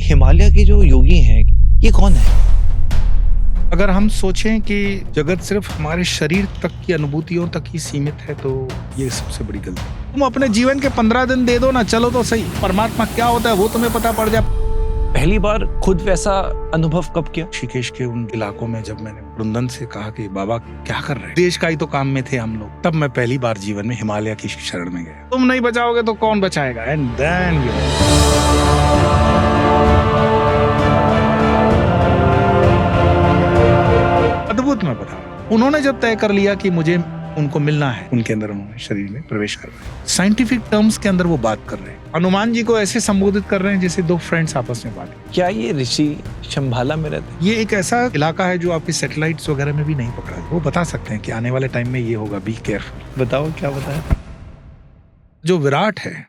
हिमालय के जो योगी हैं ये कौन है? अगर हम सोचें कि जगत सिर्फ हमारे शरीर तक की अनुभूतियों तक ही सीमित है तो ये सबसे बड़ी गलती। तुम अपने जीवन के 15 दिन दे दो ना, चलो तो सही, परमात्मा क्या होता है वो तुम्हें पता पड़ जाए। पहली बार खुद वैसा अनुभव कब किया? ऋषिकेश के उन इलाकों में जब मैंने वृंदन से कहा कि बाबा क्या कर रहे हैं, देश का ही तो काम में थे हम लोग, तब मैं पहली बार जीवन में हिमालय की शरण में गया। तुम नहीं बचाओगे तो कौन बचाएगा? एंड देन अद्भुत मैं बता रहा हूं। उन्होंने जब तय कर लिया कि मुझे उनको मिलना है, उनके अंदर उन्होंने शरीर में प्रवेश कर रहे हैं। साइंटिफिक टर्म्स के अंदर वो बात कर रहे हैं। हनुमान जी को ऐसे संबोधित कर रहे हैं जैसे दो फ्रेंड्स आपस में बात कर। क्या ये ऋषि शंभाला में रहते? ये एक ऐसा इलाका है जो आपके सैटेलाइट्स वगैरह में भी नहीं पकड़ा है। वो बता सकते हैं कि आने वाले टाइम में ये होगा, बी केयरफुल। बताओ क्या बताया? जो विराट है,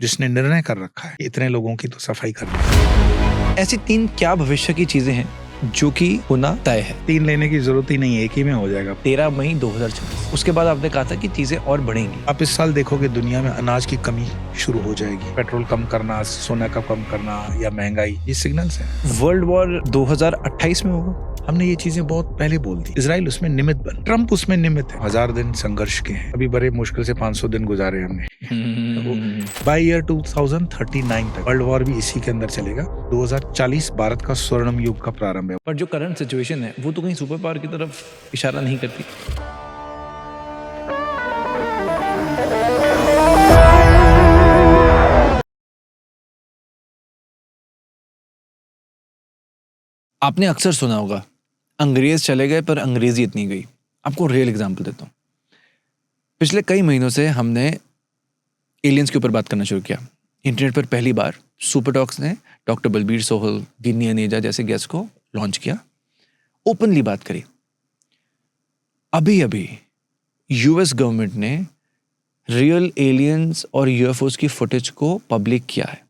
जिसने निर्णय कर रखा है इतने लोगों की तो सफाई करनी है। ऐसी 3 क्या भविष्य की चीजें हैं जो कि होना तय है? 3 लेने की जरूरत ही नहीं है, एक ही में हो जाएगा। 13 मई 2026। उसके बाद आपने कहा था कि चीजें और बढ़ेंगी। आप इस साल देखोगे दुनिया में अनाज की कमी शुरू हो जाएगी। पेट्रोल कम करना, सोना का कम करना या महंगाई, ये सिग्नल्स हैं। वर्ल्ड वॉर 2028 में होगा। हमने ये चीजें बहुत पहले बोल दी। इजराइल उसमें निमित्त बन, ट्रंप उसमें निमित्त है। 1000 दिन संघर्ष के हैं, अभी बड़े मुश्किल से 500 दिन गुजारे हमने। बाय ईयर 2039 तक वर्ल्ड वॉर भी इसी के अंदर चलेगा। 2040 भारत का स्वर्णिम युग का प्रारंभ है। पर जो करंट सिचुएशन है वो तो कहीं सुपर पावर की तरफ इशारा नहीं करती। आपने अक्सर सुना होगा अंग्रेज चले गए पर अंग्रेजी इतनी गई। आपको रियल एग्जांपल देता हूँ। पिछले कई महीनों से हमने एलियंस के ऊपर बात करना शुरू किया। इंटरनेट पर पहली बार सुपर टॉक्स ने डॉक्टर बलबीर सोहल, गिन्नी अनेजा जैसे गेस्ट को लॉन्च किया, ओपनली बात करी। अभी यूएस गवर्नमेंट ने रियल एलियंस और यूएफओस की फुटेज को पब्लिक किया है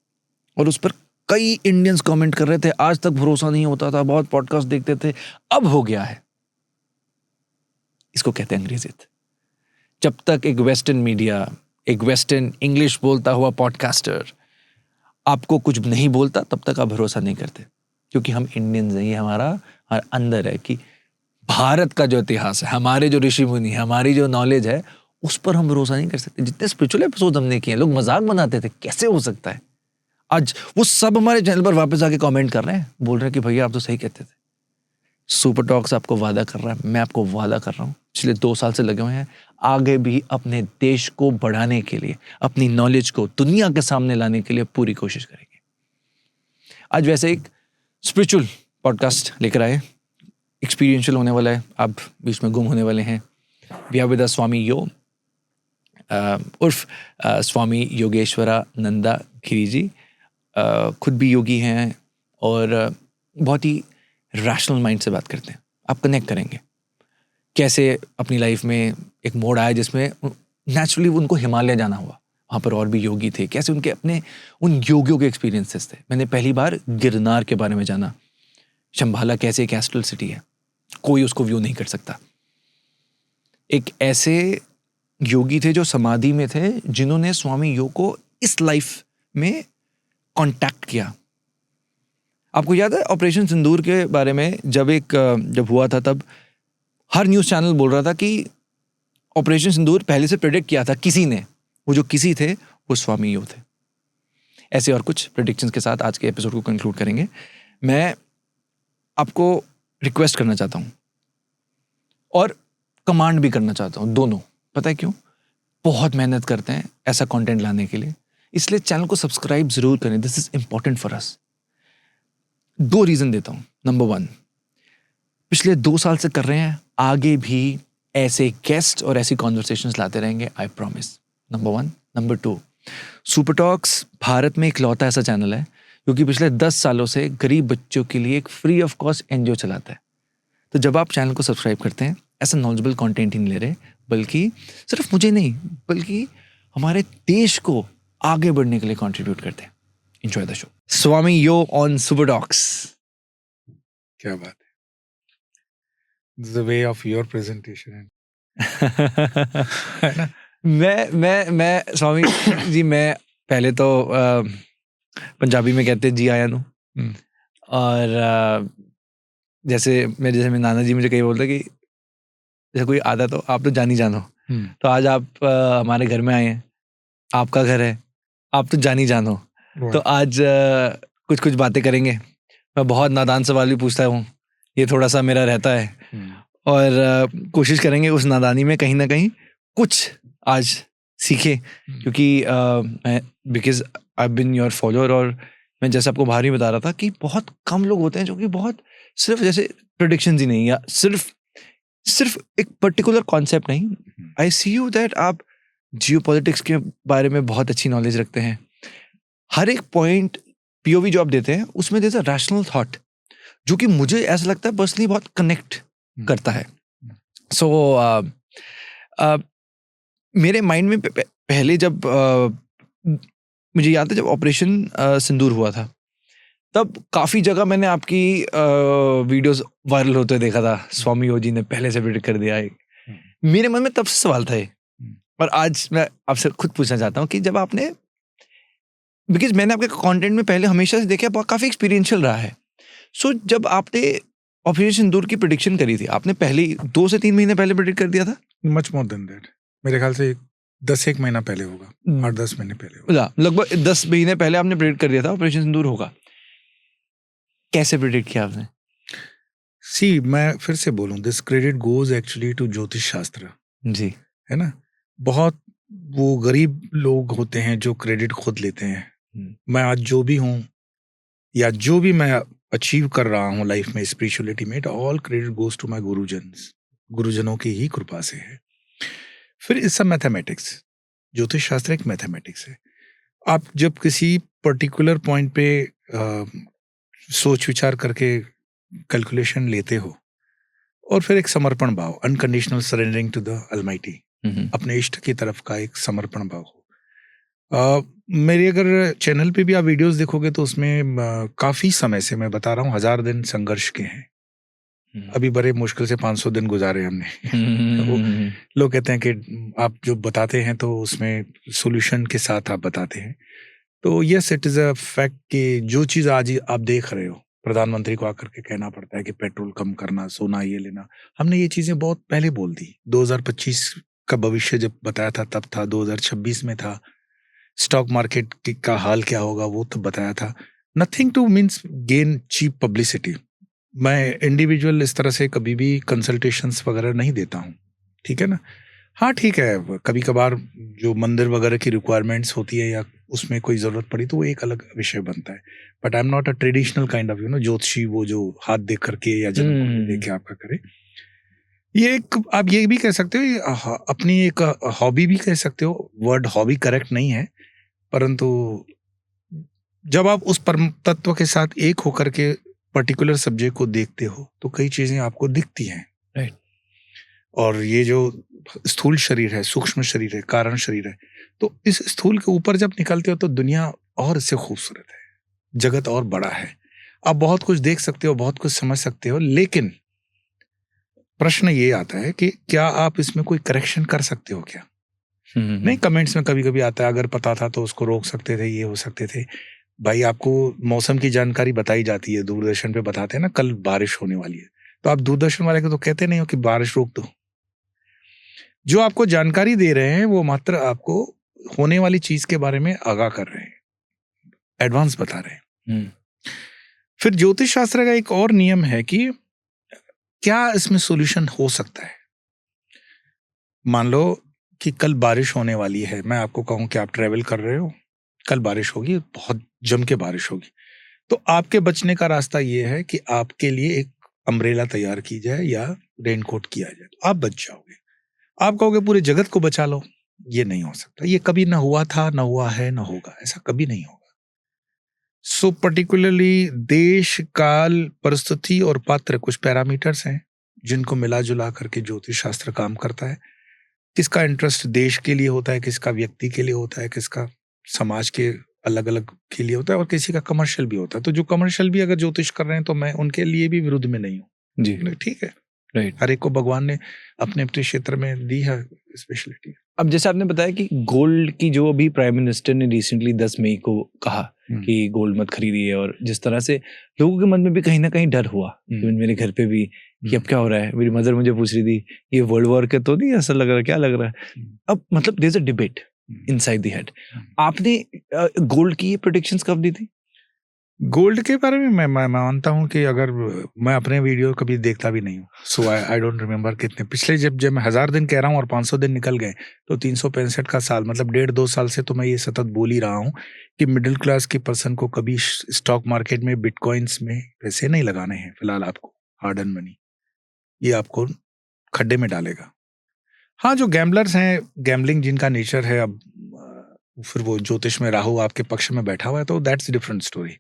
और उस पर कई इंडियंस कमेंट कर रहे थे, आज तक भरोसा नहीं होता था, बहुत पॉडकास्ट देखते थे, अब हो गया है। इसको कहते हैं अंग्रेजियत। जब तक एक वेस्टर्न मीडिया, एक वेस्टर्न इंग्लिश बोलता हुआ पॉडकास्टर आपको कुछ नहीं बोलता, तब तक आप भरोसा नहीं करते, क्योंकि हम इंडियंस हैं। ये हमारा अंदर है कि भारत का जो इतिहास है, हमारे जो ऋषि मुनि, हमारी जो नॉलेज है, उस पर हम भरोसा नहीं कर सकते। जितने स्पिरिचुअल एपिसोड हमने किए, लोग मजाक बनाते थे, कैसे हो सकता है। आज वो सब हमारे चैनल पर वापस आके कमेंट कर रहे हैं, बोल रहे हैं कि भैया आप तो सही कहते थे। सुपर टॉक्स आपको वादा कर रहा है, मैं आपको वादा कर रहा हूँ, पिछले 2 साल से लगे हुए हैं, आगे भी अपने देश को बढ़ाने के लिए, अपनी नॉलेज को दुनिया के सामने लाने के लिए पूरी कोशिश करेंगे। आज वैसे एक स्पिरिचुअल पॉडकास्ट लेकर आए, एक्सपीरियंशियल होने वाला है, आप बीच में गुम होने वाले हैं। वी आर विद अ स्वामी यो उर्फ स्वामी योगेश्वरानंदा गिरी जी। खुद भी योगी हैं और बहुत ही रैशनल माइंड से बात करते हैं। आप कनेक्ट करेंगे कैसे अपनी लाइफ में एक मोड़ आया जिसमें नेचुरली उनको हिमालय जाना हुआ, वहाँ पर और भी योगी थे, कैसे उनके अपने उन योगियों के एक्सपीरियंसेस थे। मैंने पहली बार गिरनार के बारे में जाना, शंभाला कैसे एक एस्ट्रल सिटी है, कोई उसको व्यू नहीं कर सकता। एक ऐसे योगी थे जो समाधि में थे, जिन्होंने स्वामी योग को इस लाइफ में कांटेक्ट किया। आपको याद है ऑपरेशन सिंदूर के बारे में, जब हुआ था तब हर न्यूज़ चैनल बोल रहा था कि ऑपरेशन सिंदूर पहले से प्रेडिक्ट किया था किसी ने, वो जो किसी थे वो स्वामी योग थे। ऐसे और कुछ प्रेडिक्शंस के साथ आज के एपिसोड को कंक्लूड करेंगे। मैं आपको रिक्वेस्ट करना चाहता हूँ और कमांड भी करना चाहता हूँ, दोनों। पता है क्यों? बहुत मेहनत करते हैं ऐसा कंटेंट लाने के लिए, इसलिए चैनल को सब्सक्राइब जरूर करें। This is important for us. 2 reason देता हूं। नंबर 1, पिछले 2 साल से कर रहे हैं, आगे भी ऐसे गेस्ट और ऐसी कॉन्वर्सेशंस लाते रहेंगे, I promise. Number 1। Number 2, super talks Bharat में इकलौता ऐसा चैनल है क्योंकि पिछले 10 सालों से गरीब बच्चों के लिए एक फ्री ऑफ कॉस्ट एनजीओ चलाता है। तो जब आप चैनल को सब्सक्राइब करते हैं, ऐसा नॉलेजेबल कंटेंट ही नहीं ले रहे, बल्कि सिर्फ मुझे नहीं, बल्कि हमारे देश को आगे बढ़ने के लिए कंट्रीब्यूट करते हैं। Enjoy the show. Swami yo on super talks. क्या बात है, the way of your presentation है ना। मैं स्वामी जी, मैं पहले तो पंजाबी में कहते जी आया नू, और जैसे मेरे नाना जी मुझे कहीं बोलते कि जैसे कोई आता तो आप तो जान ही जानो, तो आज आप हमारे घर में आए हैं, आपका घर है, आप तो जान ही जानो, तो आज कुछ कुछ बातें करेंगे। मैं बहुत नादान सवाल भी पूछता हूँ, ये थोड़ा सा मेरा रहता है, और कोशिश करेंगे उस नादानी में कहीं ना कहीं कुछ आज सीखे, क्योंकि because I been your follower, और मैं जैसे आपको बाहर ही बता रहा था कि बहुत कम लोग होते हैं जो कि बहुत सिर्फ जैसे प्रेडिक्शंस ही नहीं, या सिर्फ एक पर्टिकुलर कॉन्सेप्ट नहीं। आई सी यू दैट आप जियोपॉलिटिक्स के बारे में बहुत अच्छी नॉलेज रखते हैं। हर एक पॉइंट पीओवी जो आप देते हैं उसमें there is a rational thought, जो कि मुझे ऐसा लगता है पर्सनली बहुत कनेक्ट करता है। सो मेरे माइंड में पहले जब मुझे याद है जब ऑपरेशन सिंदूर हुआ था, तब काफ़ी जगह मैंने आपकी वीडियोस वायरल होते देखा था। स्वामी योगी ने पहले से प्रेडिक्ट कर दिया है। मेरे मन में तब से सवाल था ये, और आज मैं आपसे खुद पूछना चाहता हूँ कि जब आपने, बिकॉज मैंने आपके कंटेंट में पहले हमेशा से देखा काफ़ी एक्सपीरियंशियल रहा है, सो जब आपने ऑपरेशन सिंदूर की प्रेडिक्शन करी थी, आपने पहले 2 से 3 महीने पहले प्रेडिक्ट कर दिया था? मच मोर देन दैट, मेरे ख्याल से 10-1 महीना पहले होगा, 8-10 महीने पहले होगा, लगभग 10 महीने पहले आपने प्रेडिक्ट कर दिया था ऑपरेशन सिंदूर होगा। कैसे प्रेडिक्ट किया आपने? सी, मैं फिर से बोलूं, this credit goes actually to ज्योतिष शास्त्र जी, है ना। बहुत वो गरीब लोग होते हैं जो क्रेडिट खुद लेते हैं। मैं आज जो भी हूं या जो भी मैं अचीव कर रहा हूं लाइफ में स्पिरिचुअलिटी में, all credit goes to my गुरुजनों की ही कृपा से है। फिर इट्स अ मैथमेटिक्स, ज्योतिष शास्त्र एक मैथमेटिक्स है। आप जब किसी पर्टिकुलर पॉइंट पे सोच विचार करके कैलकुलेशन लेते हो, और फिर एक समर्पण भाव, unconditional surrendering to the almighty, अपने इष्ट की तरफ का एक समर्पण भाव हो। मेरे अगर चैनल पे भी आप वीडियोस देखोगे तो उसमें काफी समय से मैं बता रहा हूँ 1000 दिन संघर्ष के हैं। अभी बड़े मुश्किल से 500 दिन गुजारे हमने। वो लोग कहते हैं कि आप जो बताते हैं तो उसमें सॉल्यूशन के साथ आप बताते हैं, तो yes, it is a fact कि जो चीज आज आप देख रहे हो, प्रधानमंत्री को आकर के कहना पड़ता है कि पेट्रोल कम करना, सोना ये लेना, हमने ये चीजें बहुत पहले बोल दी। 2025 का भविष्य जब बताया था तब था, 2026 में था, स्टॉक मार्केट का हाल क्या होगा वो तो बताया था। Nothing to means gain cheap publicity. मैं इंडिविजुअल इस तरह से कभी भी कंसल्टेशंस वगैरह नहीं देता हूँ, ठीक है ना। हाँ ठीक है, कभी कभार जो मंदिर वगैरह की रिक्वायरमेंट्स होती है या उसमें कोई जरूरत पड़ी तो वो एक अलग विषय बनता है, but I am not a traditional kind of ज्योतिषी, वो जो हाथ देख करके या जन्म देख के आपका करे। ये एक, आप ये भी कह सकते हो, अपनी एक हॉबी भी कह सकते हो। वर्ड हॉबी करेक्ट नहीं है, परंतु जब आप उस परम तत्व के साथ एक होकर के पर्टिकुलर सब्जेक्ट को देखते हो तो कई चीजें आपको दिखती हैं, राइट। और ये जो स्थूल शरीर है, सूक्ष्म शरीर है, कारण शरीर है, तो इस स्थूल के ऊपर जब निकलते हो तो दुनिया और इससे खूबसूरत है, जगत और बड़ा है। आप बहुत कुछ देख सकते हो, बहुत कुछ समझ सकते हो, लेकिन प्रश्न ये आता है कि क्या आप इसमें कोई करेक्शन कर सकते हो क्या? नहीं, कमेंट्स में कभी कभी आता है अगर पता था तो उसको रोक सकते थे, ये हो सकते थे। भाई, आपको मौसम की जानकारी बताई जाती है, दूरदर्शन पे बताते हैं ना कल बारिश होने वाली है, तो आप दूरदर्शन वाले को तो कहते नहीं हो कि बारिश रोक दो। जो आपको जानकारी दे रहे हैं वो मात्र आपको होने वाली चीज के बारे में आगाह कर रहे हैं, एडवांस बता रहे हैं। फिर ज्योतिष शास्त्र का एक और नियम है कि क्या इसमें सॉल्यूशन हो सकता है। मान लो कि कल बारिश होने वाली है, मैं आपको कहूं कि आप ट्रेवल कर रहे हो, कल बारिश होगी, बहुत जम के बारिश होगी, तो आपके बचने का रास्ता ये है कि आपके लिए एक अम्ब्रेला तैयार की जाए या रेनकोट किया जाए, तो आप बच जाओगे। आप कहोगे पूरे जगत को बचा लो, ये नहीं हो सकता, ये कभी ना हुआ था, ना हुआ है, ना होगा, ऐसा कभी नहीं होगा। सो पर्टिकुलरली देश, काल, परिस्थिति और पात्र कुछ पैरामीटर्स हैं जिनको मिला जुला करके ज्योतिष शास्त्र काम करता है। किसका इंटरेस्ट देश के लिए होता है, किसका व्यक्ति के लिए होता है, किसका समाज के अलग अलग के लिए होता है, और किसी का कमर्शियल भी होता है। तो जो कमर्शियल भी अगर ज्योतिष कर रहे हैं तो मैं उनके लिए भी विरुद्ध में नहीं हूँ जी, ठीक है, राइट। हर एक को भगवान ने अपने अपने क्षेत्र में दी है स्पेशलिटी। अब जैसे आपने बताया कि गोल्ड की जो अभी प्राइम मिनिस्टर ने रिसेंटली 10 मई को कहा कि गोल्ड मत खरीदिए, और जिस तरह से लोगों के मन में भी कहीं ना कहीं डर हुआ, इवन मेरे घर पे भी, कि अब क्या हो रहा है। मेरी मदर मुझे पूछ रही थी ये वर्ल्ड वॉर के तो नहीं ऐसा लग रहा है, क्या लग रहा है। अब मतलब there is a debate inside the head. आपने गोल्ड की प्रेडिक्शंस कब दी थी? गोल्ड के बारे में मैं मानता हूँ कि अगर मैं अपने वीडियो कभी देखता भी नहीं हूँ, सो आई डोंट रिमेम्बर कितने पिछले, जब मैं 1000 दिन कह रहा हूँ और 500 दिन निकल गए, तो 365 का साल, मतलब 1.5-2 साल से तो मैं ये सतत बोल ही रहा हूँ कि मिडिल क्लास के पर्सन को कभी स्टॉक मार्केट में, बिटकॉइंस में पैसे नहीं लगाने हैं। फिलहाल आपको हार्ड एंड मनी, ये आपको खड्डे में डालेगा। हाँ, जो गैम्बलर्स हैं, गैम्बलिंग जिनका नेचर है, अब फिर वो ज्योतिष में राहु आपके पक्ष में बैठा हुआ है, तो that's different story.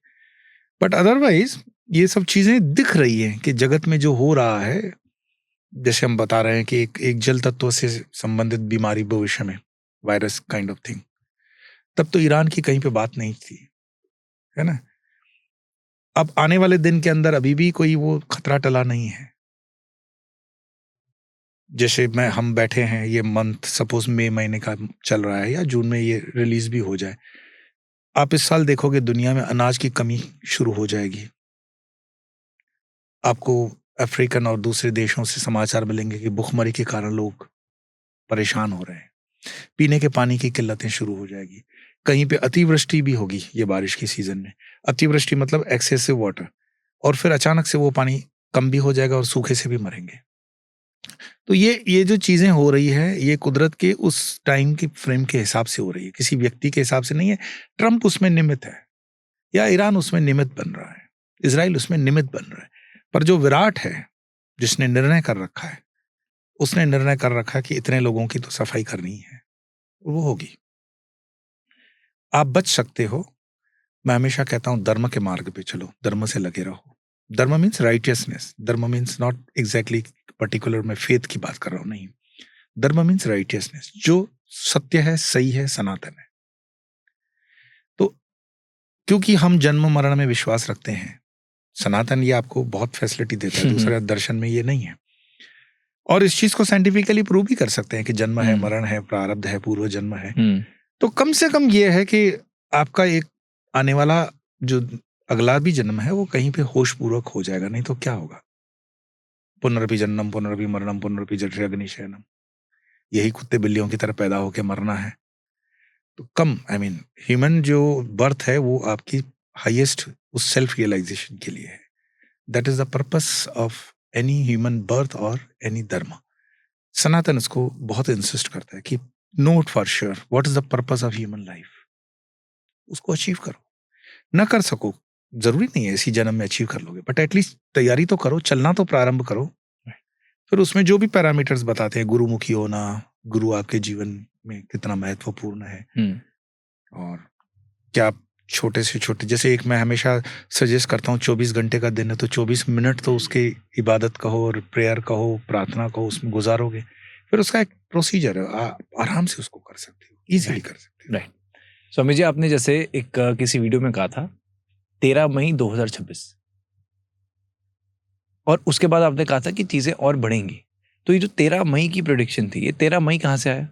But otherwise ये सब चीजें दिख रही हैं कि जगत में जो हो रहा है, जैसे हम बता रहे हैं कि एक जल तत्व से संबंधित बीमारी भविष्य में, वायरस काइंड ऑफ थिंग, तब तो ईरान की कहीं पे बात नहीं थी, है ना। अब आने वाले दिन के अंदर अभी भी कोई वो खतरा टला नहीं है। जैसे हम बैठे हैं, ये मंथ सपोज मई महीने का चल रहा है या जून में ये रिलीज भी हो जाए, आप इस साल देखोगे दुनिया में अनाज की कमी शुरू हो जाएगी। आपको अफ्रीकन और दूसरे देशों से समाचार मिलेंगे कि भुखमरी के कारण लोग परेशान हो रहे हैं, पीने के पानी की किल्लतें शुरू हो जाएगी, कहीं पे अतिवृष्टि भी होगी ये बारिश के सीजन में। अतिवृष्टि मतलब एक्सेसिव वाटर, और फिर अचानक से वो पानी कम भी हो जाएगा और सूखे से भी मरेंगे। तो ये जो चीजें हो रही है, ये कुदरत के उस टाइम की फ्रेम के हिसाब से हो रही है, किसी व्यक्ति के हिसाब से नहीं है। ट्रंप उसमें निमित्त है, या ईरान उसमें निमित्त बन रहा है, इजराइल उसमें निमित्त बन रहा है, पर जो विराट है, जिसने निर्णय कर रखा है, उसने निर्णय कर रखा है कि इतने लोगों की तो सफाई करनी है, वो होगी। आप बच सकते हो। मैं हमेशा कहता हूं धर्म के मार्ग पे चलो, धर्म से लगे रहो। धर्म मीन्स राइटियसनेस, धर्म मीन्स नॉट एग्जैक्टली पर्टिकुलर मैं फेथ की बात कर रहा हूं, नहीं। धर्म मीन्स राइटियसनेस, जो सत्य है, सही है, सनातन है। तो क्योंकि हम जन्म मरण में विश्वास रखते हैं, सनातन ये आपको बहुत फैसिलिटी देता है, दूसरा दर्शन में ये नहीं है। और इस चीज को साइंटिफिकली प्रूव भी कर सकते हैं कि जन्म है, मरण है, प्रारब्ध है, पूर्व जन्म है। तो कम से कम ये है कि आपका एक आने वाला जो अगला भी जन्म है वो कहीं पे होश पूर्वक हो जाएगा, नहीं तो क्या होगा। पुनरपि जन्म पुनरपि मरणम पुनरपि जठरे अग्निशयनम, यही कुत्ते बिल्लियों की तरह पैदा होके मरना है। तो कम ह्यूमन जो बर्थ है वो आपकी हाईएस्ट उस सेल्फ रियलाइजेशन के लिए है। That is the purpose of any human birth और एनी धर्म। सनातन इसको बहुत इंसिस्ट करता है कि note for sure what is the purpose of human life, उसको अचीव करो। ना कर सको, जरूरी नहीं है इसी जन्म में अचीव कर लोगे, बट एटलीस्ट तैयारी तो करो, चलना तो प्रारंभ करो। फिर उसमें जो भी पैरामीटर्स बताते हैं, गुरुमुखी होना, गुरु आपके जीवन में कितना महत्वपूर्ण है, और क्या छोटे से छोटे, जैसे एक मैं हमेशा सजेस्ट करता हूँ, 24 घंटे का दिन है तो 24 मिनट तो उसके इबादत कहो और प्रेयर कहो, प्रार्थना कहो, उसमें गुजारोगे। फिर उसका एक प्रोसीजर है, आराम से उसको कर सकते हो, इजीली कर सकते हो। राइट। स्वामी जी, आपने जैसे एक किसी वीडियो में कहा था 13 मई 2026, और उसके बाद आपने कहा था कि चीजें और बढ़ेंगी। तो ये जो 13 मई की प्रेडिक्शन थी, ये 13 मई कहाँ से आया?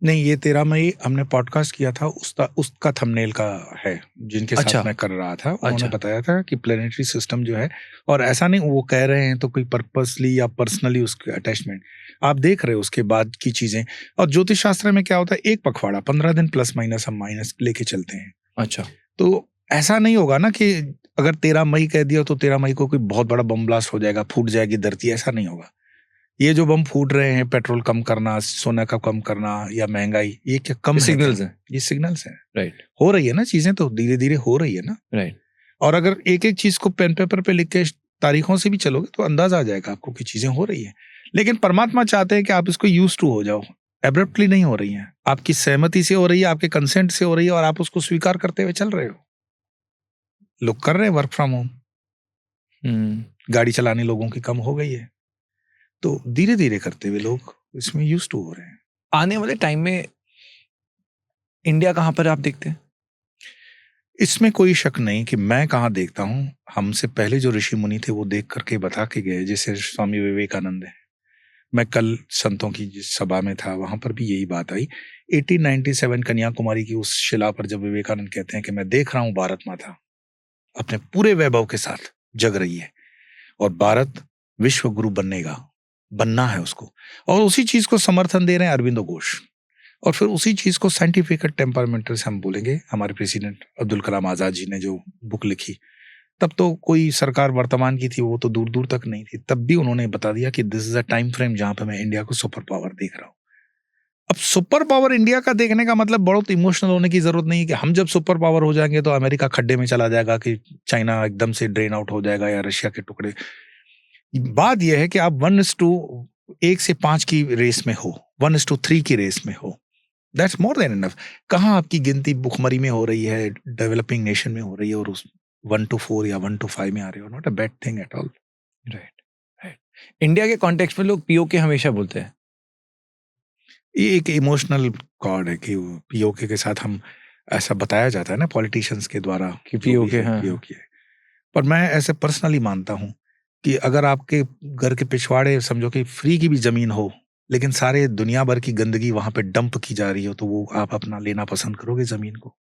नहीं, ये 13 मई हमने पॉडकास्ट किया था, उसका थंबनेल का है, जिनके साथ मैं कर रहा था। उन्होंने बताया था कि प्लेनेटरी सिस्टम जो है, और ऐसा नहीं वो कह रहे हैं तो कोई पर्पसली या पर्सनली उसके अटैचमेंट, आप देख रहे हो उसके बाद की चीजें। और ज्योतिष शास्त्र में क्या होता है, एक पखवाड़ा 15 दिन प्लस माइनस हम माइनस लेके चलते हैं। अच्छा, तो ऐसा नहीं होगा ना कि अगर 13 मई कह दिया तो 13 मई को कोई बहुत बड़ा बम ब्लास्ट हो जाएगा, फूट जाएगी धरती, ऐसा नहीं होगा। ये जो बम फूट रहे हैं, पेट्रोल कम करना, सोना का कम करना या महंगाई, ये क्या कम सिग्नल्स हैं? ये सिग्नल्स हैं। राइट। हो रही है ना चीजें, तो धीरे धीरे हो रही है ना। राइट। और अगर एक एक चीज को पेन पेपर पे लिख के तारीखों से भी चलोगे तो अंदाजा आ जाएगा आपको कि चीजें हो रही है। लेकिन परमात्मा चाहते हैं कि आप इसको यूज टू हो जाओ, एब्रप्टली नहीं हो रही है, आपकी सहमति से हो रही है, आपके कंसेंट से हो रही है, और आप उसको स्वीकार करते हुए चल रहे हो। लोग कर रहे हैं वर्क फ्रॉम होम, गाड़ी चलाने लोगों की कम हो गई है, तो धीरे धीरे करते हुए लोग इसमें यूज टू हो रहे हैं। आने वाले टाइम में इंडिया कहां पर आप देखते हैं? इसमें कोई शक नहीं कि मैं कहां देखता हूं, हमसे पहले जो ऋषि मुनि थे वो देख करके बता के गए, जैसे स्वामी विवेकानंद है, मैं कल संतों की जिस सभा में था वहां पर भी यही बात आई। 1897 कन्याकुमारी की उस शिला पर जब विवेकानंद कहते हैं कि मैं देख रहा हूं भारत माता अपने पूरे वैभव के साथ जग रही है और भारत विश्व गुरु बनना है उसको, और उसी चीज को समर्थन दे रहे हैं अरविंदो घोष, और फिर उसी चीज को साइंटिफिक टेम्परामेंटल से हम बोलेंगे। हमारे प्रेसिडेंट अब्दुल कलाम आजाद जी ने जो बुक लिखी, तब तो कोई सरकार वर्तमान की थी, वो तो दूर दूर तक नहीं थी, तब भी उन्होंने बता दिया कि this is a time frame जहां पे मैं इंडिया को सुपर पावर देख रहा हूं। अब सुपर पावर इंडिया का देखने का मतलब बहुत इमोशनल होने की जरूरत नहीं है कि हम जब सुपर पावर हो जाएंगे तो अमेरिका खड्डे में चला जाएगा, कि चाइना एकदम से ड्रेन आउट हो जाएगा या रशिया के टुकड़े। बात यह है कि आप 1 से 5 की रेस में हो, 1:3 की रेस में हो, दैट्स मोर देन इनफ। कहाँ आपकी गिनती भुखमरी में हो रही है, डेवलपिंग नेशन में हो रही है, और उस 1:4 या 1:5 में आ रहे हो, not a bad thing at all. Right. India के कॉन्टेक्स्ट में लोग पीओके हमेशा बोलते हैं, ये एक इमोशनल कॉर्ड है कि पीओके के साथ हम, ऐसा बताया जाता है ना पॉलिटिशियंस के द्वारा कि पीओके पीओके है। पर मैं ऐसे पर्सनली मानता हूं कि अगर आपके घर के पिछवाड़े समझो कि फ्री की भी जमीन हो, लेकिन सारे दुनिया भर की गंदगी वहां पे डंप की जा रही हो, तो वो आप अपना लेना पसंद करोगे जमीन को?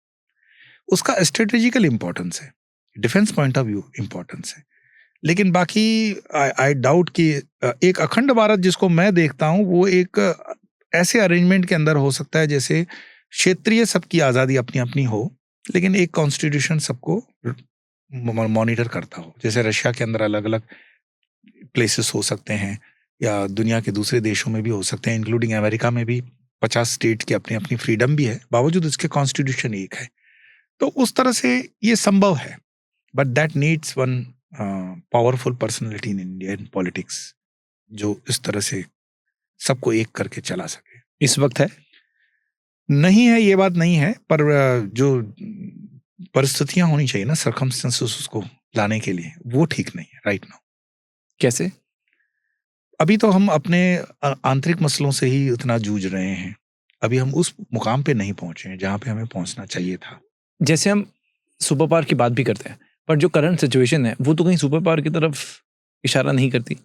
उसका स्ट्रेटेजिकल इंपॉर्टेंस है, defence point of view importance है, लेकिन बाकी आई डाउट कि एक अखंड भारत जिसको मैं देखता हूं वो एक ऐसे अरेंजमेंट के अंदर हो सकता है जैसे क्षेत्रीय सबकी आज़ादी अपनी अपनी हो, लेकिन एक कॉन्स्टिट्यूशन सबको मॉनिटर करता हो। जैसे रशिया के अंदर अलग अलग प्लेसेस हो सकते हैं, या दुनिया के दूसरे देशों में भी हो सकते हैं, इंक्लूडिंग अमेरिका में भी 50 स्टेट की अपनी अपनी फ्रीडम भी है, बावजूद इसके कॉन्स्टिट्यूशन एक है। तो उस तरह से ये संभव है, but that needs one powerful personality in Indian politics जो इस तरह से सबको एक करके चला सके। इस वक्त है नहीं है, ये बात नहीं है, पर जो परिस्थितियां होनी चाहिए ना, सर्कमस्टेंसेस उसको लाने के लिए, वो ठीक नहीं है राइट नाउ। कैसे? अभी तो हम अपने आंतरिक मसलों से ही इतना जूझ रहे हैं, अभी हम उस मुकाम पे नहीं पहुंचे हैं जहां पे हमें पहुंचना चाहिए था। जैसे हम सुपर पावर की बात भी करते हैं, पर जो करंट सिचुएशन है वो तो कहीं सुपर पावर की तरफ इशारा नहीं करती।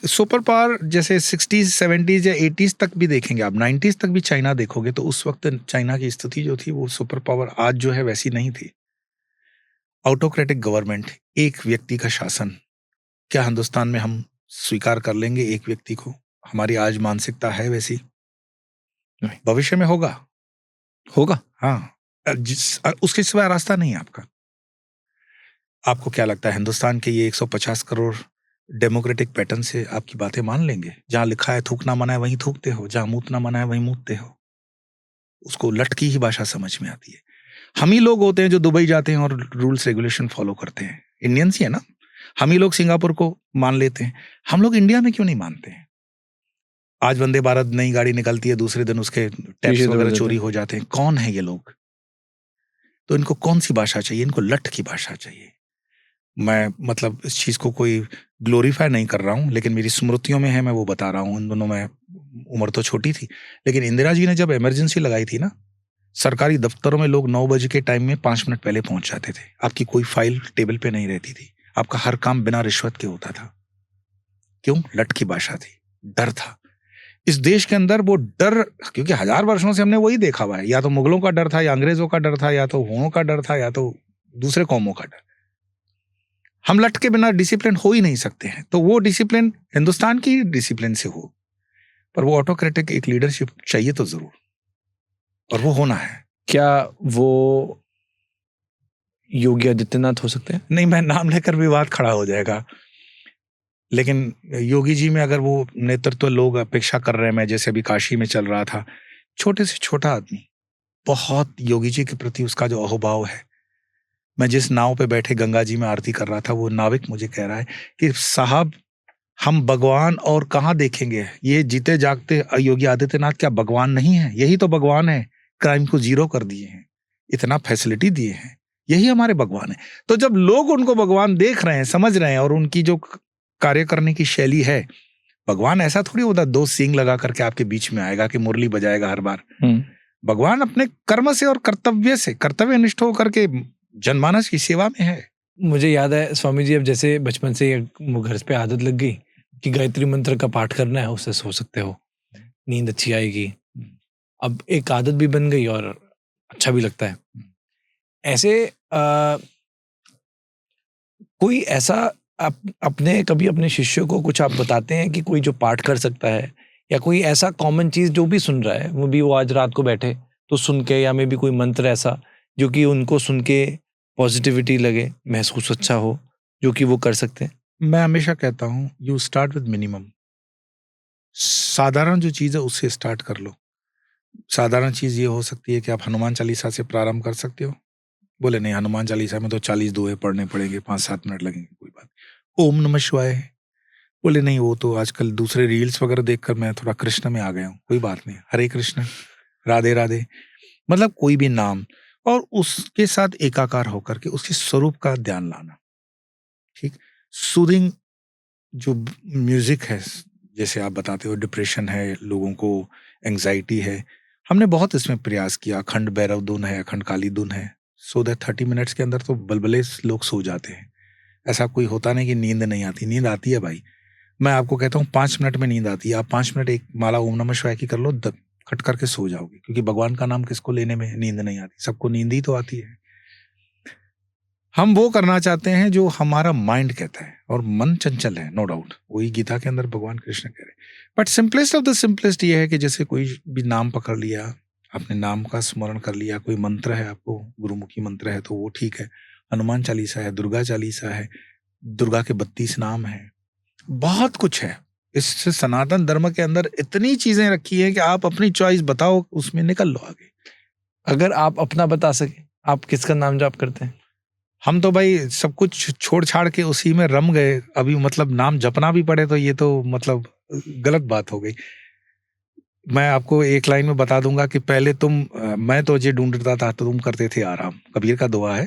सुपर पावर जैसे 60s 70s या 80s तक भी देखेंगे आप, 90s तक भी चाइना देखोगे तो उस वक्त चाइना की स्थिति जो थी वो सुपर पावर आज जो है वैसी नहीं थी। ऑटोक्रेटिक गवर्नमेंट, एक व्यक्ति का शासन, क्या हिंदुस्तान में हम स्वीकार कर लेंगे एक व्यक्ति को? हमारी आज मानसिकता है वैसी? भविष्य में होगा हाँ, उसके सिवाय रास्ता नहीं है आपका। आपको क्या लगता है हिंदुस्तान के ये 150 करोड़ डेमोक्रेटिक पैटर्न से आपकी बातें मान लेंगे? जहां लिखा है थूकना मना है वहीं थूकते हो, जहां मूतना मना है वहीं मूतते हो। उसको लटकी ही भाषा समझ में आती है। हम ही लोग होते हैं जो दुबई जाते हैं और रूल्स रेगुलेशन फॉलो करते हैं, इंडियंस ही है ना। हम ही लोग सिंगापुर को मान लेते हैं, हम लोग इंडिया में क्यों नहीं मानते हैं? आज वंदे भारत नई गाड़ी निकलती है, दूसरे दिन उसके टैक्स वगैरह चोरी हो जाते हैं। कौन है ये लोग? तो इनको कौन सी भाषा चाहिए? इनको लठ की भाषा चाहिए। मैं मतलब इस चीज को कोई ग्लोरीफाई नहीं कर रहा हूं, लेकिन मेरी स्मृतियों में है, मैं वो बता रहा हूं। इन दोनों में उम्र तो छोटी थी, लेकिन इंदिरा जी ने जब इमरजेंसी लगाई थी ना, सरकारी दफ्तरों में लोग 9 बजे के टाइम में 5 मिनट पहले पहुंच जाते थे। आपकी कोई फाइल टेबल पे नहीं रहती थी, आपका हर काम बिना रिश्वत के होता था। क्यों? लठ की भाषा थी, डर था इस देश के अंदर। वो डर, क्योंकि 1000 वर्षों से हमने वही देखा हुआ है, या तो मुगलों का डर था, या अंग्रेजों का डर था, या तो हुओं का डर था, या तो दूसरे कौमों का डर। हम लट के बिना डिसिप्लिन हो ही नहीं सकते हैं। तो वो डिसिप्लिन हिंदुस्तान की डिसिप्लिन से हो, पर वो ऑटोक्रेटिक एक लीडरशिप चाहिए तो जरूर, और वो होना है। क्या वो योगी आदित्यनाथ हो सकते हैं? नहीं, मैं नाम लेकर विवाद खड़ा हो जाएगा, लेकिन योगी जी में अगर वो नेतृत्व लोग अपेक्षा कर रहे हैं, मैं जैसे अभी काशी में चल रहा था, छोटे से छोटा आदमी, बहुत योगी जी के प्रति उसका जो अहोभाव है। मैं जिस नाव पे बैठे गंगा जी में आरती कर रहा था, वो नाविक मुझे कह रहा है कि साहब हम भगवान और कहाँ देखेंगे? ये जीते जागते योगी आदित्यनाथ क्या भगवान नहीं है? यही तो भगवान है। क्राइम को 0 कर दिए हैं, इतना फैसिलिटी दिए हैं, यही हमारे भगवान है। तो जब लोग उनको भगवान देख रहे हैं, समझ रहे हैं, और उनकी जो कार्य करने की शैली है, भगवान ऐसा थोड़ी होता 2 सींग लगा करके आपके बीच में आएगा कि मुरली बजाएगा हर बार। भगवान अपने कर्म से और कर्तव्य से, कर्तव्यनिष्ठ होकर के जनमानस की सेवा में है। मुझे याद है स्वामी जी, अब जैसे बचपन से घर पे आदत लग गई, कि गायत्री मंत्र का पाठ करना है, उससे सो सकते हो, नींद अच्छी आएगी। अब एक आदत भी बन गई और अच्छा भी लगता है। ऐसे कोई ऐसा अपने कभी अपने शिष्यों को कुछ आप बताते हैं कि कोई जो पाठ कर सकता है, या कोई ऐसा कॉमन चीज जो भी सुन रहा है, वो आज रात को बैठे तो सुन के, या मे भी कोई मंत्र ऐसा जो कि उनको सुन के पॉजिटिविटी लगे, महसूस अच्छा हो, जो कि वो कर सकते हैं? मैं हमेशा कहता हूँ यू स्टार्ट विद मिनिमम। साधारण जो चीज़ है उससे स्टार्ट कर लो। साधारण चीज़ ये हो सकती है कि आप हनुमान चालीसा से प्रारंभ कर सकते हो। बोले नहीं, हनुमान चालीसा में तो 40 दोहे पढ़ने पड़ेंगे, 5-7 मिनट लगेंगे, कोई बात नहीं। ओम नमः शिवाय। बोले नहीं, वो तो आजकल दूसरे रील्स वगैरह देखकर मैं थोड़ा कृष्ण में आ गया हूँ, कोई बात नहीं। हरे कृष्ण, राधे राधे, मतलब कोई भी नाम, और उसके साथ एकाकार होकर के उसके स्वरूप का ध्यान लाना। ठीक, सूदिंग जो म्यूजिक है, जैसे आप बताते हो डिप्रेशन है लोगों को, एंजाइटी है, हमने बहुत इसमें प्रयास किया। अखंड भैरव धुन है, अखंड काली धुन है, सो दैट 30 मिनट्स के अंदर तो बलबले लोग सो जाते हैं। ऐसा कोई होता नहीं कि नींद नहीं आती, नींद आती है भाई। मैं आपको कहता हूँ 5 मिनट में नींद आती है। आप 5 मिनट एक माला ओम नमः शिवाय की कर लो, खट करके सो जाओगे, क्योंकि भगवान का नाम किसको लेने में नींद नहीं आती? सबको नींद ही तो आती है। हम वो करना चाहते हैं जो हमारा माइंड कहता है, और मन चंचल है, नो डाउट, वही गीता के अंदर भगवान कृष्ण कह रहे हैं। But simplest of the simplest ये है कि जैसे कोई भी नाम पकड़ लिया, अपने नाम का स्मरण कर लिया, कोई मंत्र है आपको, गुरुमुखी मंत्र है तो वो ठीक है, हनुमान चालीसा है, दुर्गा चालीसा है, दुर्गा के 32 नाम है, बहुत कुछ है। इस सनातन धर्म के अंदर इतनी चीजें रखी है कि आप अपनी चॉइस बताओ, उसमें निकल लो आगे। अगर आप अपना बता सके, आप किसका नाम जाप करते हैं? हम तो भाई सब कुछ छोड़ छाड़ के उसी में रम गए अभी, मतलब नाम जपना भी पड़े तो ये तो मतलब गलत बात हो गई। मैं आपको एक लाइन में बता दूंगा कि पहले मैं तुझे ढूंढ रहा था, तुम करते थे आराम। कबीर का दुआ है,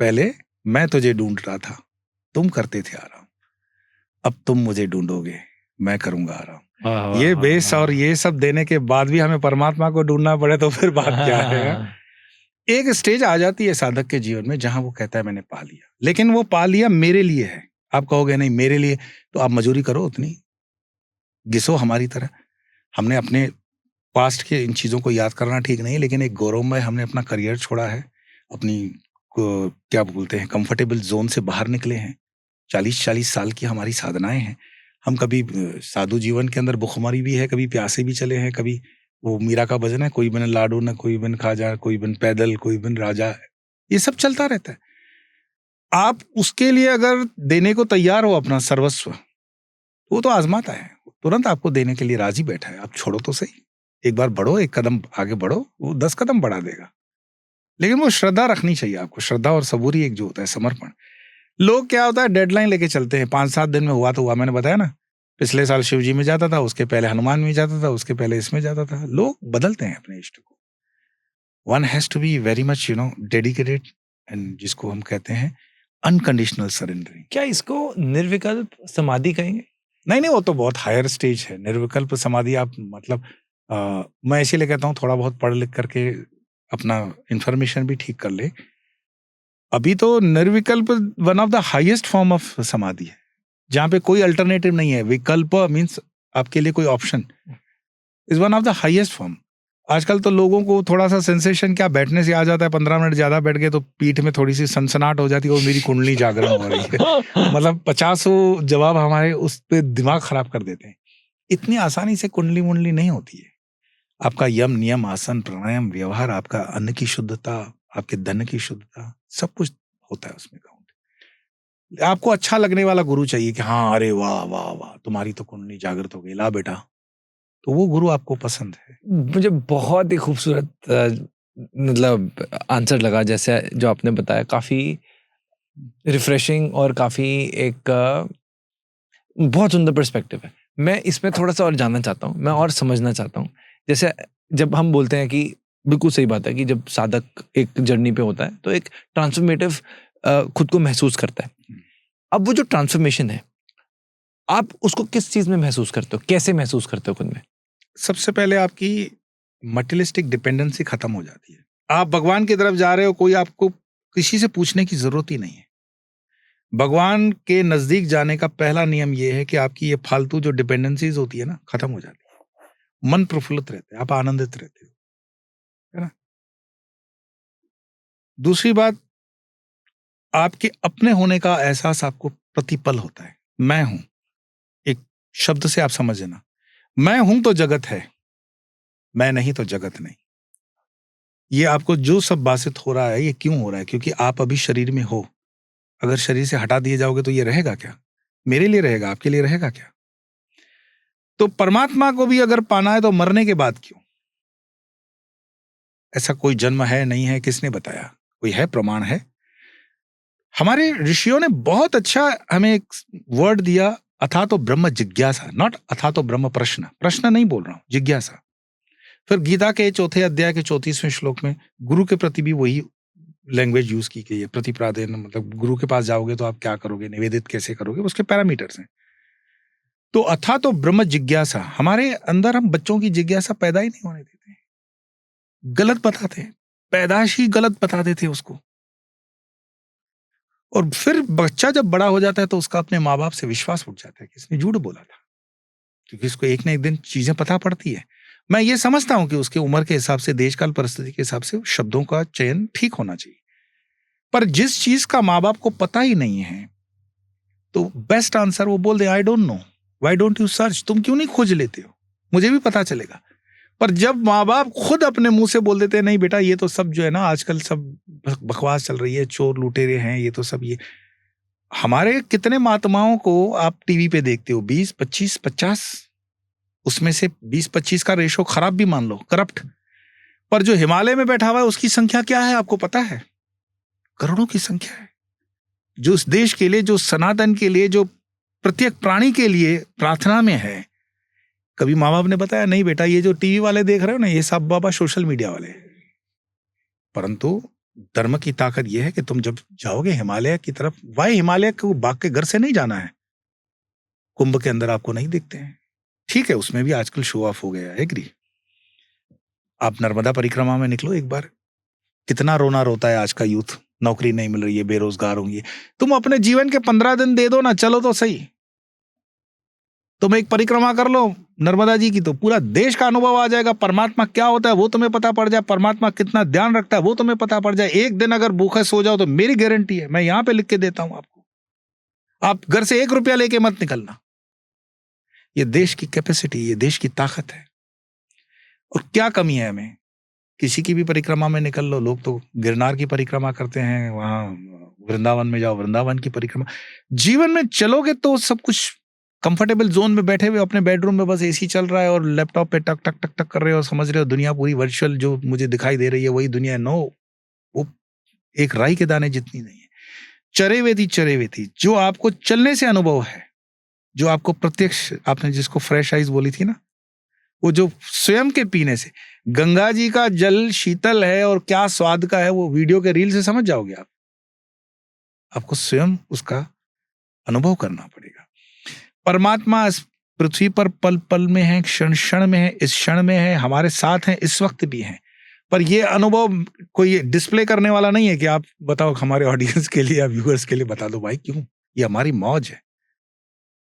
पहले मैं तुझे ढूंढ रहा था, तुम करते थे आराम, अब तुम मुझे ढूंढोगे, मैं करूंगा आराम। ये बेस और ये सब देने के बाद भी हमें परमात्मा को ढूंढना पड़े तो फिर बात क्या है? एक स्टेज आ जाती है साधक के जीवन में जहां वो कहता है मैंने पा लिया, लेकिन वो पा लिया मेरे लिए है। आप कहोगे नहीं मेरे लिए, तो आप मजूरी करो उतनी, घिसो हमारी तरह। हमने अपने पास्ट के इन चीजों को याद करना ठीक नहीं, लेकिन एक गौरवमय हमने अपना करियर छोड़ा है, अपनी क्या बोलते हैं कंफर्टेबल जोन से बाहर निकले हैं। 40-40 साल की हमारी साधनाएं हैं। हम कभी साधु जीवन के अंदर भुखमरी भी है, कभी प्यासे भी चले हैं, कभी वो मीरा का भजन है, कोई बिन लाडू न कोई बिन खाजा, कोई बिन पैदल, कोई बिन राजा, ये सब चलता रहता है। आप उसके लिए अगर देने को तैयार हो अपना सर्वस्व, वो तो आजमाता है, तुरंत आपको देने के लिए राजी बैठा है। आप छोड़ो तो सही, एक बार बढ़ो, एक कदम आगे बढ़ो, वो 10 कदम बढ़ा देगा। लेकिन वो श्रद्धा रखनी चाहिए आपको, श्रद्धा और सबूरी एक जो होता है, समर्पण। लोग क्या होता है डेडलाइन लेके चलते हैं, 5-7 दिन में हुआ तो हुआ। मैंने बताया ना, पिछले साल शिव जी में जाता था, उसके पहले हनुमान में जाता था, उसके पहले इसमें जाता था। लोग बदलते हैं अपने इष्ट को। One has to be very much dedicated, and जिसको हम कहते हैं अनकंडीशनल सरेंडरिंग। क्या इसको निर्विकल्प समाधि कहेंगे? नहीं, वो तो बहुत हायर स्टेज है। निर्विकल्प समाधि आप मतलब मैं इसीलिए कहता हूँ थोड़ा बहुत पढ़ लिख करके अपना इंफॉर्मेशन भी ठीक कर ले। अभी तो निर्विकल्प one of the highest form of समाधि है, जहां पे कोई अल्टरनेटिव नहीं है। विकल्प मीन्स आपके लिए कोई option, is one of the highest form. आजकल तो लोगों को थोड़ा सा सेंसेशन क्या बैठने से आ जाता है, 15 मिनट ज्यादा बैठ गए तो पीठ में थोड़ी सी सनसनाहट हो जाती है, और मेरी कुंडली जागरण हो रही है। मतलब 50 जवाब हमारे उस पे दिमाग खराब कर देते हैं। इतनी आसानी से कुंडली मुंडली नहीं होती है। आपका यम नियम आसन प्राणायाम व्यवहार, आपका अन्न की शुद्धता, आपके धन की शुद्धता, सब कुछ होता है उसमें काउंट। आपको अच्छा लगने वाला गुरु चाहिए कि हाँ अरे वाह वाह वाह तुम्हारी तो कुंडली जागृत हो गई, ला बेटा, तो वो गुरु आपको पसंद है। मुझे बहुत ही खूबसूरत मतलब आंसर लगा, जैसे जो आपने बताया, काफी रिफ्रेशिंग और काफी एक बहुत सुंदर पर्सपेक्टिव है। मैं इसमें थोड़ा सा और जानना चाहता हूँ, मैं और समझना चाहता हूँ। जैसे जब हम बोलते हैं कि बिल्कुल सही बात है कि जब साधक एक जर्नी पे होता है तो एक ट्रांसफॉर्मेटिव खुद को महसूस करता है। अब वो जो ट्रांसफॉर्मेशन है, आप उसको किस चीज में महसूस करते हो, कैसे महसूस करते हो खुद में? सबसे पहले आपकी मटेरियलिस्टिक डिपेंडेंसी खत्म हो जाती है। आप भगवान की तरफ जा रहे हो, कोई आपको किसी से पूछने की जरूरत ही नहीं है। भगवान के नजदीक जाने का पहला नियम यह है कि आपकी ये फालतू जो डिपेंडेंसीज होती है ना, खत्म हो जाती है, मन प्रफुल्लित रहते हैं, आप आनंदित रहते हो, है ना। दूसरी बात, आपके अपने होने का एहसास आपको प्रतिपल होता है। मैं हूं, एक शब्द से आप समझ लेना, मैं हूं तो जगत है, मैं नहीं तो जगत नहीं। ये आपको जो सब बाधित हो रहा है, ये क्यों हो रहा है? क्योंकि आप अभी शरीर में हो। अगर शरीर से हटा दिए जाओगे तो ये रहेगा क्या? मेरे लिए रहेगा, आपके लिए रहेगा क्या? तो परमात्मा को भी अगर पाना है तो मरने के बाद क्यों? ऐसा कोई जन्म है, नहीं है, किसने बताया? कोई है, प्रमाण है? हमारे ऋषियों ने बहुत अच्छा हमें एक वर्ड दिया, अथा तो ब्रह्म जिज्ञासा, नॉट अथा तो ब्रह्म प्रश्न। प्रश्न नहीं बोल रहा हूं, जिज्ञासा। फिर गीता के 4 अध्याय के 34वें श्लोक में गुरु के प्रति भी वही लैंग्वेज यूज की गई है। प्रतिप्रादेन, मतलब गुरु के पास जाओगे तो आप क्या करोगे, निवेदित कैसे करोगे, उसके पैरामीटर्स हैं। तो अथा तो ब्रह्म जिज्ञासा, हमारे अंदर हम बच्चों की जिज्ञासा पैदा ही नहीं होने देते, गलत बताते हैं, पैदाश ही गलत बताते थे उसको। और फिर बच्चा जब बड़ा हो जाता है तो उसका अपने माँ बाप से विश्वास उठ जाता है कि इसने झूठ बोला था, क्योंकि उसको एक ना एक दिन चीजें पता पड़ती है। मैं ये समझता हूं कि उसके उम्र के हिसाब से, देशकाल परिस्थिति के हिसाब से शब्दों का चयन ठीक होना चाहिए। पर जिस चीज का माँ बाप को पता ही नहीं है, तो बेस्ट आंसर वो बोल दे, I don't know, why don't you search, तुम क्यों नहीं खोज लेते हो, मुझे भी पता चलेगा। पर जब माँ बाप खुद अपने मुंह से बोल देते हैं, नहीं बेटा ये तो सब जो है ना आजकल सब बकवास चल रही है, चोर लुटेरे हैं, ये तो सब ये। हमारे कितने महात्माओं को आप टीवी पे देखते हो, 20, 25, 50, उसमें से 20-25 का रेशो खराब भी मान लो, करप्ट। पर जो हिमालय में बैठा हुआ है उसकी संख्या क्या है आपको पता है? करोड़ों की संख्या है। जो उस देश के लिए, जो सनातन के लिए, जो प्रत्येक प्राणी के लिए प्रार्थना में है। कभी माँ बाप ने बताया, नहीं बेटा ये जो टीवी वाले देख रहे हो ना, ये सब बाबा सोशल मीडिया वाले। परंतु धर्म की ताकत यह है कि तुम जब जाओगे हिमालय की तरफ, वाई हिमालय को बाग के घर से नहीं जाना है, कुंभ के अंदर आपको नहीं दिखते हैं। ठीक है, उसमें भी आजकल शो ऑफ हो गया है, एग्री। आप नर्मदा परिक्रमा में निकलो एक बार, कितना रोना रोता है आज का यूथ, नौकरी नहीं मिल रही है, बेरोजगार होंगे। तुम अपने जीवन के 15 दिन दे दो ना, चलो तो सही, तुम एक परिक्रमा कर लो नर्मदा जी की, तो पूरा देश का अनुभव आ जाएगा। परमात्मा क्या होता है वो तुम्हें पता पड़ जाए, परमात्मा कितना ध्यान रखता है वो तुम्हें पता पड़ जाए। एक दिन अगर भूखे सो जाओ तो मेरी गारंटी है, मैं यहां पे लिख के देता हूं आपको, आप घर से 1 रुपया लेके मत निकलना। ये देश की कैपेसिटी, ये देश की ताकत है। और क्या कमी है हमें? किसी की भी परिक्रमा में निकल लो, लोग तो गिरनार की परिक्रमा करते हैं, वहां वृंदावन में जाओ, वृंदावन की परिक्रमा। जीवन में चलोगे तो सब कुछ कंफर्टेबल जोन में बैठे हुए, अपने बेडरूम में बस एसी चल रहा है और लैपटॉप पे टक टक टक टक कर रहे हो, समझ रहे हो दुनिया पूरी वर्चुअल जो मुझे दिखाई दे रही है वही दुनिया है। नो, वो एक राई के दाने जितनी नहीं है। चरे हुए थी जो आपको चलने से अनुभव है, जो आपको प्रत्यक्ष, आपने जिसको फ्रेश आइज बोली थी ना, वो जो स्वयं के पीने से, गंगा जी का जल शीतल है और क्या स्वाद का है, वो वीडियो के रील से समझ जाओगे आप। आपको स्वयं उसका अनुभव करना पड़ेगा। परमात्मा इस पृथ्वी पर पल पल में है, क्षण क्षण में है, इस क्षण में है, हमारे साथ हैं, इस वक्त भी हैं। पर ये अनुभव कोई डिस्प्ले करने वाला नहीं है कि आप बताओ हमारे ऑडियंस के लिए या व्यूअर्स के लिए बता दो भाई, क्यों? ये हमारी मौज है।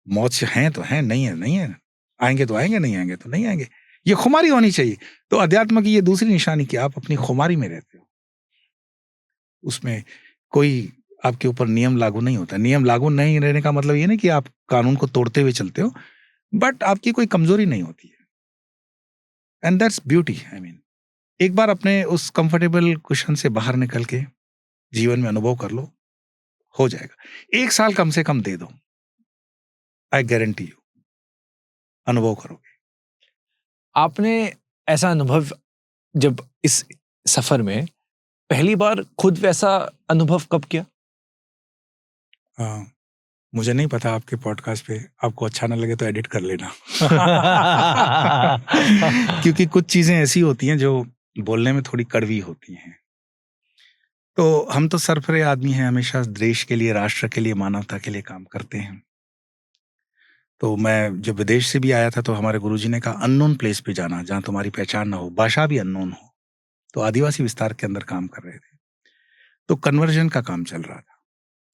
मौज से हैं तो हैं, नहीं है नहीं है, आएंगे तो आएंगे, नहीं आएंगे तो नहीं आएंगे। ये खुमारी होनी चाहिए। तो अध्यात्म की ये दूसरी निशानी कि आप अपनी खुमारी में रहते हो, उसमें कोई आपके ऊपर नियम लागू नहीं होता। नियम लागू नहीं रहने का मतलब ये नहीं कि आप कानून को तोड़ते हुए चलते हो, बट आपकी कोई कमजोरी नहीं होती है, and that's beauty. I mean, एक बार अपने उस कंफर्टेबल कुशन से बाहर निकल के जीवन में अनुभव कर लो, हो जाएगा। 1 साल कम से कम दे दो, आई गारंटी यू अनुभव करोगे। आपने ऐसा अनुभव जब इस सफर में पहली बार खुद वैसा अनुभव कब किया? मुझे नहीं पता, आपके पॉडकास्ट पे आपको अच्छा ना लगे तो एडिट कर लेना। क्योंकि कुछ चीजें ऐसी होती हैं जो बोलने में थोड़ी कड़वी होती हैं। तो हम तो सरफरे आदमी हैं, हमेशा देश के लिए, राष्ट्र के लिए, मानवता के लिए काम करते हैं। तो मैं जब विदेश से भी आया था तो हमारे गुरुजी ने कहा, अननोन प्लेस पे जाना जहां तुम्हारी पहचान ना हो, भाषा भी अननोन हो। तो आदिवासी विस्तार के अंदर काम कर रहे थे, तो कन्वर्जन का काम चल रहा था।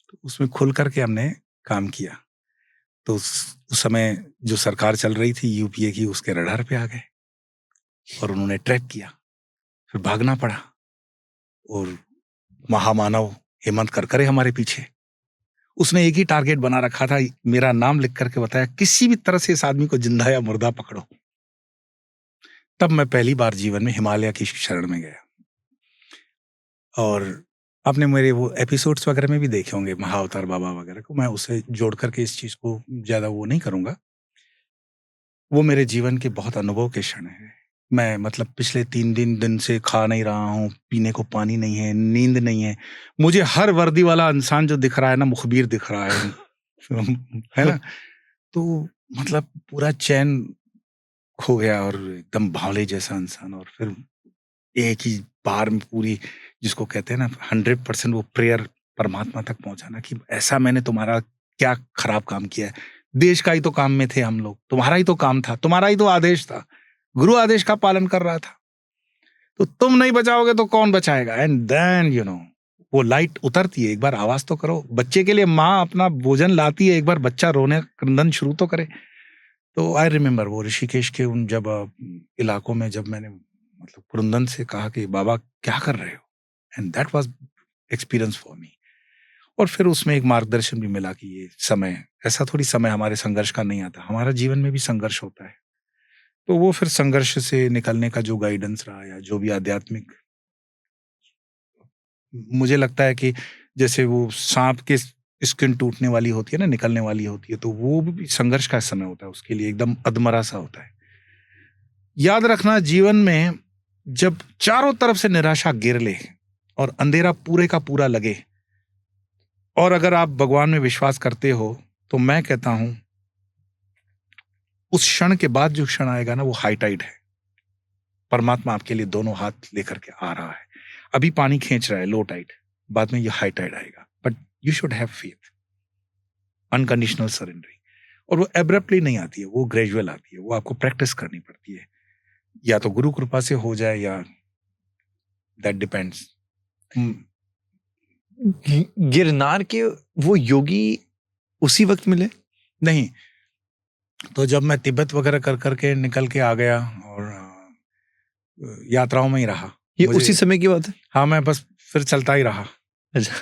तो उसमें खुल करके हमने काम किया। तो उस समय जो सरकार चल रही थी यूपीए की, उसके रडार पे आ गए और उन्होंने ट्रैप किया। फिर भागना पड़ा और महामानव हेमंत करकरे हमारे पीछे। उसने एक ही टारगेट बना रखा था, मेरा नाम लिख करके बताया किसी भी तरह से इस आदमी को जिंदा या मुर्दा पकड़ो। तब मैं पहली बार जीवन में हिमालय की शरण में गया। और आपने मेरे वो एपिसोड्स वगैरह में भी देखे होंगे महाअवतार बाबा वगैरह को, मैं उसे जोड़ करके इस चीज को ज्यादा वो नहीं करूंगा। वो मेरे जीवन के बहुत अनुभव के क्षण है। मैं मतलब पिछले 3 दिन से खा नहीं रहा हूँ, पीने को पानी नहीं है, नींद नहीं है। मुझे हर वर्दी वाला इंसान जो दिख रहा है ना, मुखबिर दिख रहा है है ना। तो मतलब पूरा चैन खो गया और एकदम भावले जैसा इंसान। और फिर एक ही बार में पूरी, जिसको कहते हैं ना 100% वो प्रेयर परमात्मा तक पहुंचाना कि ऐसा मैंने तुम्हारा क्या खराब काम किया है। देश का ही तो काम में थे हम लोग, तुम्हारा ही तो काम था, तुम्हारा ही तो आदेश था, गुरु आदेश का पालन कर रहा था। तो तुम नहीं बचाओगे तो कौन बचाएगा। एंड देन वो लाइट उतरती है। एक बार आवाज तो करो। बच्चे के लिए माँ अपना भोजन लाती है, एक बार बच्चा रोने क्रंदन शुरू तो करे। तो आई रिमेम्बर वो ऋषिकेश के उन जब इलाकों में जब मैंने मतलब कुरुंदन से कहा कि बाबा क्या कर रहे हो, and that was experience for me. और फिर उसमें एक मार्गदर्शन भी मिला कि ये समय ऐसा थोड़ी समय हमारे संघर्ष का नहीं आता, हमारा जीवन में भी संघर्ष होता है। तो वो फिर संघर्ष से निकलने का जो गाइडेंस रहा या जो भी आध्यात्मिक, मुझे लगता है कि जैसे वो सांप के स्किन टूटने वाली होती है ना, निकलने वाली होती है, तो वो भी संघर्ष का समय होता है उसके लिए, एकदम अधमरा सा होता है। याद रखना, जीवन में जब चारों तरफ से निराशा गिर ले और अंधेरा पूरे का पूरा लगे, और अगर आप भगवान में विश्वास करते हो, तो मैं कहता हूं उस क्षण के बाद जो क्षण आएगा ना, वो हाई टाइड है। परमात्मा आपके लिए दोनों हाथ लेकर के आ रहा है। अभी पानी खींच रहा है, लो टाइड, बाद में ये हाई टाइड आएगा। But you should have faith, unconditional surrendering. और वो एब्रप्टली नहीं आती है, वो ग्रेजुअल आती है, वो आपको प्रैक्टिस करनी पड़ती है। या तो गुरु कृपा से हो जाए या दैट डिपेंड्स। गिरनार के वो योगी उसी वक्त मिले? नहीं, तो जब मैं तिब्बत वगैरह कर करके निकल के आ गया और यात्राओं में ही रहा। ये उसी समय की बात है? हाँ, मैं बस फिर चलता ही रहा। अच्छा।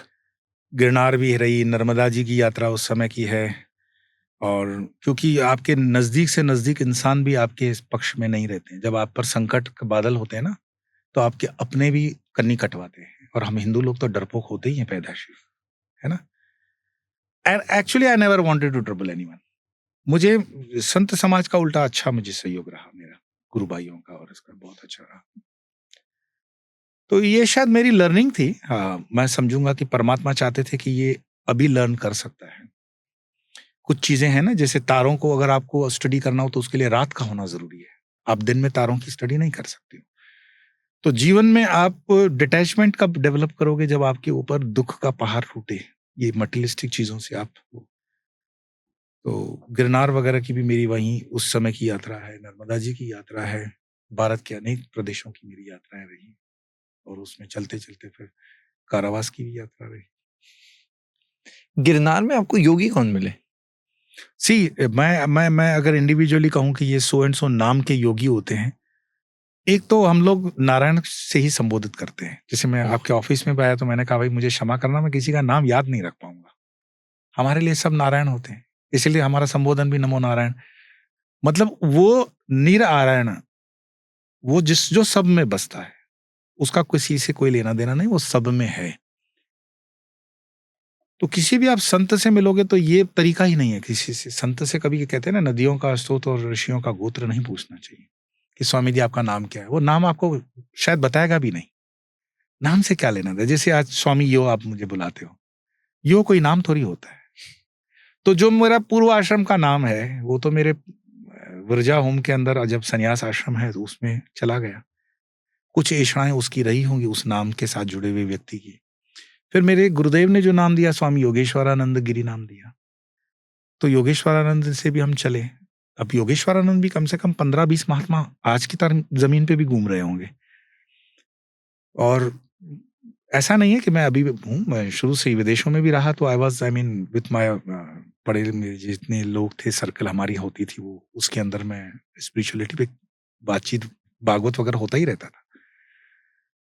गिरनार भी रही, नर्मदा जी की यात्रा उस समय की है। और क्योंकि आपके नजदीक से नजदीक इंसान भी आपके इस पक्ष में नहीं रहते हैं। जब आप पर संकट के बादल होते हैं ना, तो आपके अपने भी कन्नी कटवाते हैं। और हम हिंदू लोग तो डरपोक होते ही हैं पैदाशी, है ना। And actually I never wanted to trouble anyone. मुझे संत समाज का उल्टा अच्छा मुझे सहयोग रहा, मेरा गुरु भाइयों का, और इसका बहुत अच्छा रहा। तो ये शायद मेरी लर्निंग थी। हाँ, मैं समझूंगा कि परमात्मा चाहते थे कि ये अभी लर्न कर सकता है। कुछ चीजें हैं ना, जैसे तारों को अगर आपको स्टडी करना हो तो उसके लिए रात का होना जरूरी है। आप दिन में तारों की स्टडी नहीं कर सकते हो। तो जीवन में आप डिटैचमेंट कब डेवलप करोगे, जब आपके ऊपर दुख का पहाड़ टूटे, ये मटेरियलिस्टिक चीजों से आप। तो गिरनार वगैरह की भी मेरी वहीं उस समय की यात्रा है, नर्मदा जी की यात्रा है, भारत के अनेक प्रदेशों की मेरी यात्राएं रही। और उसमें चलते चलते फिर कारावास की भी यात्रा रही। गिरनार में आपको योगी कौन मिले? मैं अगर इंडिविजुअली कहूं कि ये सो एंड सो नाम के योगी होते हैं, एक तो हम लोग नारायण से ही संबोधित करते हैं। जैसे मैं आपके ऑफिस में आया तो मैंने कहा भाई मुझे क्षमा करना, मैं किसी का नाम याद नहीं रख पाऊंगा। हमारे लिए सब नारायण होते हैं, इसलिए हमारा संबोधन भी नमो नारायण। मतलब वो निरारायण, वो जो सब में बसता है, उसका किसी से कोई लेना देना नहीं, वो सब में है। तो किसी भी आप संत से मिलोगे तो ये तरीका ही नहीं है किसी से। संत से कभी कहते हैं ना, नदियों का स्रोत और ऋषियों का गोत्र नहीं पूछना चाहिए कि स्वामी जी आपका नाम क्या है। वो नाम आपको शायद बताएगा भी नहीं। नाम से क्या लेना था। जैसे आज स्वामी यो आप मुझे बुलाते हो, यो कोई नाम थोड़ी होता है। तो जो मेरा पूर्व आश्रम का नाम है, वो तो मेरे विरजा होम के अंदर जब संन्यास आश्रम है तो उसमें चला गया। कुछ ऐशाएं उसकी रही होंगी उस नाम के साथ जुड़े हुए व्यक्ति की। फिर मेरे गुरुदेव ने जो नाम दिया, स्वामी योगेश्वरानंद गिरी नाम दिया, तो योगेश्वरानंद से भी हम चले। अब योगेश्वरानंद भी कम से कम 15-20 महात्मा आज की तरह जमीन पे भी घूम रहे होंगे। और ऐसा नहीं है कि मैं अभी हूँ, मैं शुरू से ही विदेशों में भी रहा, तो आई मीन विथ माय पढ़े मेरे जितने लोग थे, सर्कल हमारी होती थी, वो उसके अंदर मैं स्पिरिचुअलिटी पे बातचीत, भागवत वगैरह होता ही रहता था।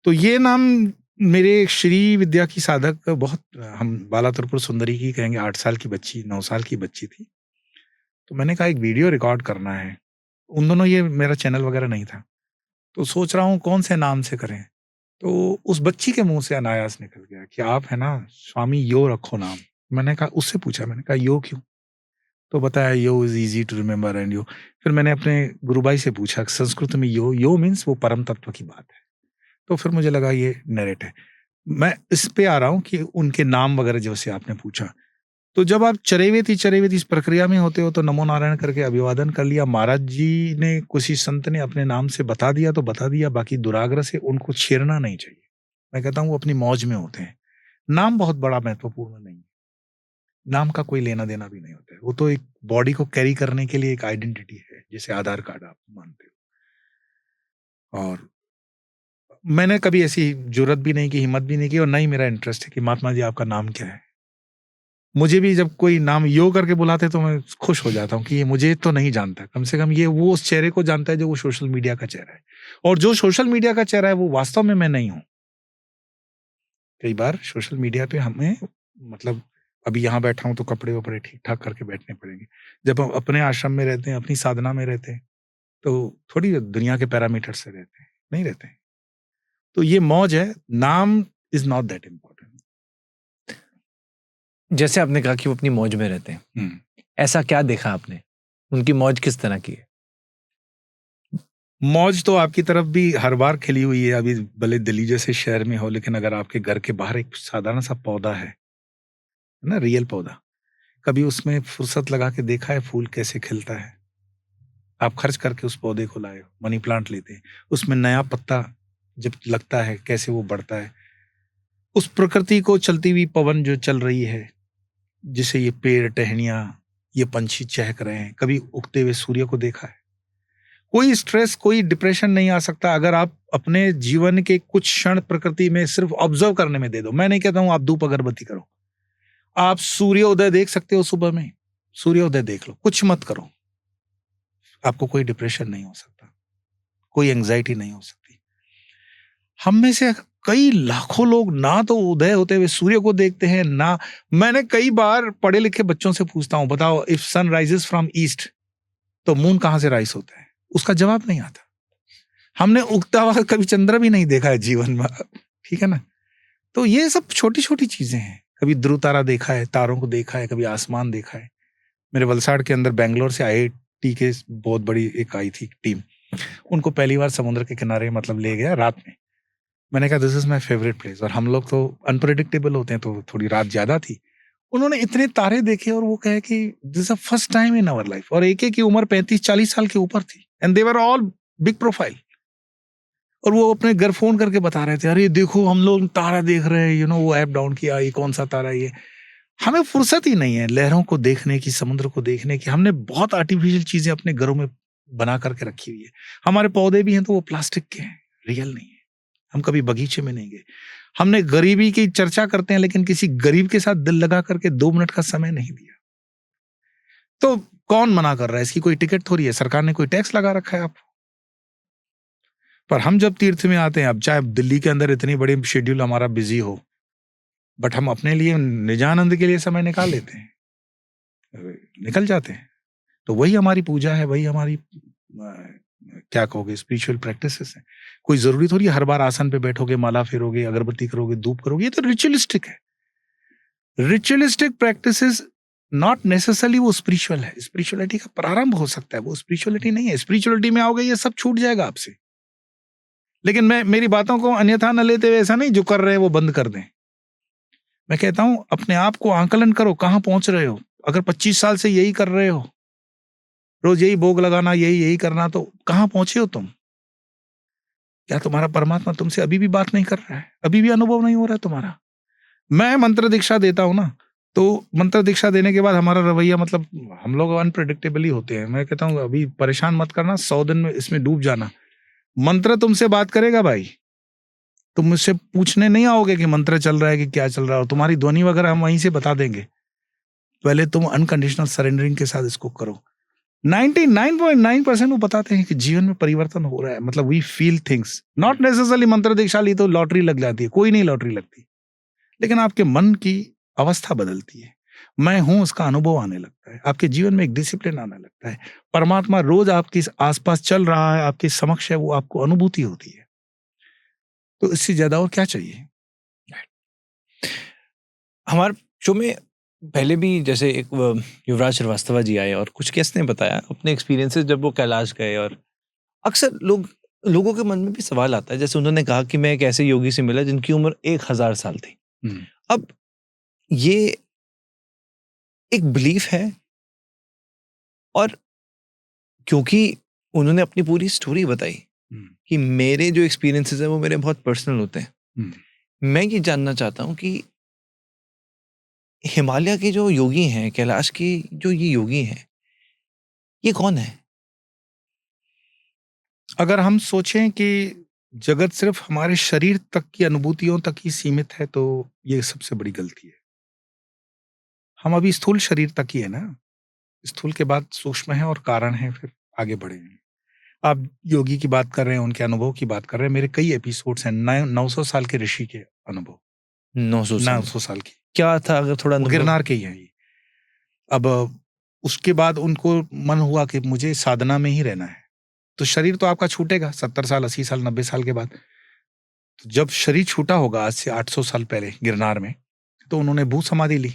तो ये नाम मेरे श्री विद्या की साधक, बहुत हम बाला त्रिपुर सुंदरी की कहेंगे, 8 साल की बच्ची, 9 साल की बच्ची थी। तो मैंने कहा एक वीडियो रिकॉर्ड करना है। उन दोनों, ये मेरा चैनल वगैरह नहीं था, तो सोच रहा हूँ कौन से नाम से करें। तो उस बच्ची के मुंह से अनायास निकल गया कि आप है ना स्वामी यो रखो नाम। मैंने कहा, उससे पूछा, मैंने कहा यो क्यों? तो बताया yo is easy to remember and yo. फिर मैंने अपने गुरुभाई से पूछा, संस्कृत में यो मीन्स वो परम तत्व की बात है। तो फिर मुझे लगा ये नैरेट है। मैं इस पे आ रहा हूँ कि उनके नाम वगैरह जैसे आपने पूछा, तो जब आप चरेवेती इस प्रक्रिया में होते हो, तो नमो नारायण करके अभिवादन कर लिया। महाराज जी ने, किसी संत ने अपने नाम से बता दिया तो बता दिया, बाकी दुराग्रह से उनको छेड़ना नहीं चाहिए। मैं कहता हूँ वो अपनी मौज में होते हैं। नाम बहुत बड़ा महत्वपूर्ण नहीं है, नाम का कोई लेना देना भी नहीं होता है। वो तो एक बॉडी को कैरी करने के लिए एक आइडेंटिटी है, जैसे आधार कार्ड आप मानते हो। और मैंने कभी ऐसी जरूरत भी नहीं की, हिम्मत भी नहीं की, और ना ही मेरा इंटरेस्ट है कि महात्मा जी आपका नाम क्या है। मुझे भी जब कोई नाम यो करके बुलाते तो मैं खुश हो जाता हूँ कि ये मुझे तो नहीं जानता, कम से कम ये वो उस चेहरे को जानता है जो वो सोशल मीडिया का चेहरा है, और जो सोशल मीडिया का चेहरा है वो वास्तव में मैं नहीं हूँ। कई बार सोशल मीडिया पे हमें, मतलब अभी यहाँ बैठा हूँ तो कपड़े वपड़े ठीक ठाक करके बैठने पड़ेंगे। जब हम अपने आश्रम में रहते हैं, अपनी साधना में रहते हैं, तो थोड़ी दुनिया के पैरामीटर से रहते हैं, नहीं रहते हैं। तो ये मौज है, नाम इज नॉट दैट इम्पोर्टेंट। जैसे आपने कहा कि वो अपनी मौज में रहते हैं, ऐसा क्या देखा आपने? उनकी मौज किस तरह की है? मौज तो आपकी तरफ भी हर बार खिली हुई है, अभी भले दिल्ली जैसे शहर में हो, लेकिन अगर आपके घर के बाहर एक साधारण सा पौधा है ना, रियल पौधा, कभी उसमें फुर्सत लगा के देखा है फूल कैसे खिलता है? आप खर्च करके उस पौधे को लाए हो, मनी प्लांट लेते हैं, उसमें नया पत्ता जब लगता है कैसे वो बढ़ता है। उस प्रकृति को, चलती हुई पवन जो चल रही है, जिसे ये पेड़ टहनियां, ये पंछी चहक रहे हैं, कभी उगते हुए सूर्य को देखा है? कोई स्ट्रेस, कोई डिप्रेशन नहीं आ सकता अगर आप अपने जीवन के कुछ क्षण प्रकृति में सिर्फ ऑब्जर्व करने में दे दो। मैं नहीं कहता हूं आप धूप अगरबत्ती करो, आप सूर्योदय देख सकते हो, सुबह में सूर्योदय देख लो, कुछ मत करो, आपको कोई डिप्रेशन नहीं हो सकता, कोई एंजाइटी नहीं हो सकती। हम में से कई लाखों लोग ना तो उदय होते हुए सूर्य को देखते हैं, ना, मैंने कई बार पढ़े लिखे बच्चों से पूछता हूं, बताओ if sun rises from east तो मून कहां से राइज होता है? उसका जवाब नहीं आता। हमने उगता हुआ कभी चंद्र भी नहीं देखा है जीवन में, ठीक है ना? तो ये सब छोटी छोटी चीजें हैं। कभी ध्रुव तारा देखा है, तारों को देखा है, कभी आसमान देखा है। मेरे वलसाड़ के अंदर बेंगलोर से IIT के बहुत बड़ी एक आई थी टीम, उनको पहली बार समुद्र के किनारे मतलब ले गया रात में। मैंने कहा this is my favourite place, और हम लोग तो अनप्रेडिक्टेबल होते हैं, तो थोड़ी रात ज्यादा थी। उन्होंने इतने तारे देखे और वो कहे कि this is first time in our life, और एक की उम्र 35-40 साल के ऊपर थी, and they were all big profile. और वो अपने घर फोन करके बता रहे थे, अरे देखो हम लोग तारा देख रहे हैं, वो ऐप डाउन किया, ये कौन सा तारा ये। हमें फुर्सत ही नहीं है लहरों को देखने की, समुद्र को देखने की। हमने बहुत आर्टिफिशियल चीजें अपने घरों में बना करके रखी हुई है। हमारे पौधे भी हैं तो वो प्लास्टिक के हैं, रियल नहीं है। हम कभी बगीचे में नहीं गए। हमने गरीबी की चर्चा करते हैं, लेकिन किसी गरीब के साथ दिल लगा करके 2 मिनट का समय नहीं दिया। तो कौन मना कर रहा है? इसकी कोई टिकट थोड़ी है, सरकार ने कोई टैक्स लगा रखा है आपको। पर हम जब तीर्थ में आते हैं, अब चाहे दिल्ली के अंदर इतनी बड़ी शेड्यूल हमारा बिजी हो, बट हम अपने लिए निजानंद के लिए समय निकाल लेते हैं, निकल जाते हैं। तो वही हमारी पूजा है, वही हमारी क्या कहोगे स्पिरिचुअल प्रैक्टिसेस है। कोई जरूरी थोड़ी हर बार आसन पे बैठोगे, माला फेरोगे, अगरबत्ती करोगे, धूप करोगे। ये तो रिचुअलिस्टिक है। रिचुअलिस्टिक प्रैक्टिसेस नॉट नेसेसरली वो स्पिरिचुअल है। स्पिरिचुअलिटी का प्रारंभ हो सकता है, वो स्पिरिचुअलिटी नहीं है। स्पिरिचुअलिटी में आओगे ये सब छूट जाएगा आपसे। लेकिन मैं मेरी बातों को अन्यथा न लेते हुए, ऐसा नहीं जो कर रहे हैं वो बंद कर दें। मैं कहता हूं अपने आप को आंकलन करो, कहां पहुंच रहे हो। अगर 25 साल से यही कर रहे हो, रोज यही भोग लगाना, यही करना, तो कहां पहुंचे हो तुम? क्या तुम्हारा परमात्मा तुमसे अभी भी बात नहीं कर रहा है? अभी भी अनुभव नहीं हो रहा है तुम्हारा? मैं मंत्र दीक्षा देता हूं ना, तो मंत्र दीक्षा देने के बाद हमारा रवैया, मतलब हम लोग अनप्रेडिक्टेबल ही होते हैं। मैं कहता हूं अभी परेशान मत करना, 100 दिन में इसमें डूब जाना। मंत्र तुमसे बात करेगा भाई, तुम मुझसे पूछने नहीं आओगे कि मंत्र चल रहा है कि क्या चल रहा है, तुम्हारी ध्वनि वगैरह हम वहीं से बता देंगे। पहले तुम अनकंडीशनल सरेंडरिंग के साथ इसको करो। 99.9% वो बताते हैं कि जीवन में परिवर्तन हो रहा है, मतलब we feel things. Not necessarily मंत्र दीक्षा ली तो लॉटरी लग जाती है, कोई नहीं लॉटरी लगती, लेकिन आपके मन की अवस्था बदलती है, मैं हूं उसका अनुभव आने लगता है, आपके जीवन में एक डिसिप्लिन आने लगता है, परमात्मा रोज आपके आसपास चल रहा है, आपके समक्ष है, वो आपको अनुभूति होती है। तो इससे ज्यादा और क्या चाहिए। हमारे शो में पहले भी जैसे एक युवराज श्रीवास्तव जी आए और कुछ गेस्ट ने बताया अपने एक्सपीरियंसेस जब वो कैलाश गए, और अक्सर लोगों के मन में भी सवाल आता है, जैसे उन्होंने कहा कि मैं एक ऐसे योगी से मिला जिनकी उम्र 1000 साल थी। अब ये एक बिलीफ है, और क्योंकि उन्होंने अपनी पूरी स्टोरी बताई कि मेरे जो एक्सपीरियंसेस हैं वो मेरे बहुत पर्सनल होते हैं, मैं ये जानना चाहता हूँ कि हिमालय के जो योगी हैं, कैलाश के जो ये योगी हैं, ये कौन है? अगर हम सोचें कि जगत सिर्फ हमारे शरीर तक की अनुभूतियों तक ही सीमित है तो ये सबसे बड़ी गलती है। हम अभी स्थूल शरीर तक ही है ना, स्थूल के बाद सूक्ष्म है और कारण है, फिर आगे बढ़े हैं। आप योगी की बात कर रहे हैं, उनके अनुभव की बात कर रहे हैं, मेरे कई एपिसोड्स हैं 900 साल के ऋषि के अनुभव। 900 साल की क्या था, अगर थोड़ा गिरनार के ही हैं ये। अब उसके बाद उनको मन हुआ कि मुझे साधना में ही रहना है, तो शरीर तो आपका छूटेगा 70 साल 80 साल 90 साल के बाद। तो जब शरीर छूटा होगा आज से 800 साल पहले गिरनार में, तो उन्होंने भू समाधि ली।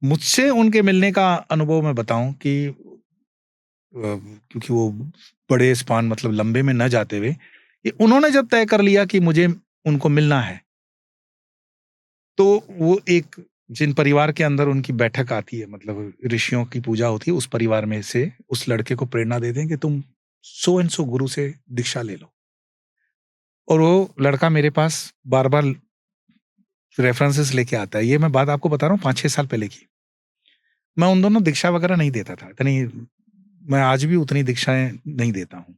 मुझसे उनके मिलने का अनुभव मैं बताऊं कि क्योंकि वो बड़े स्पान मतलब लंबे में न जाते हुए, उन्होंने जब तय कर लिया कि मुझे उनको मिलना है, तो वो एक जिन परिवार के अंदर उनकी बैठक आती है, मतलब ऋषियों की पूजा होती है, उस परिवार में से उस लड़के को प्रेरणा देते हैं कि तुम सो एंड सो गुरु से दीक्षा ले लो। और वो लड़का मेरे पास बार बार रेफरेंसेस लेके आता है। ये मैं बात आपको बता रहा हूँ 5-6 साल पहले की। मैं उन दोनों दीक्षा वगैरह नहीं देता था, इतनी मैं आज भी उतनी दीक्षाएं नहीं देता हूँ।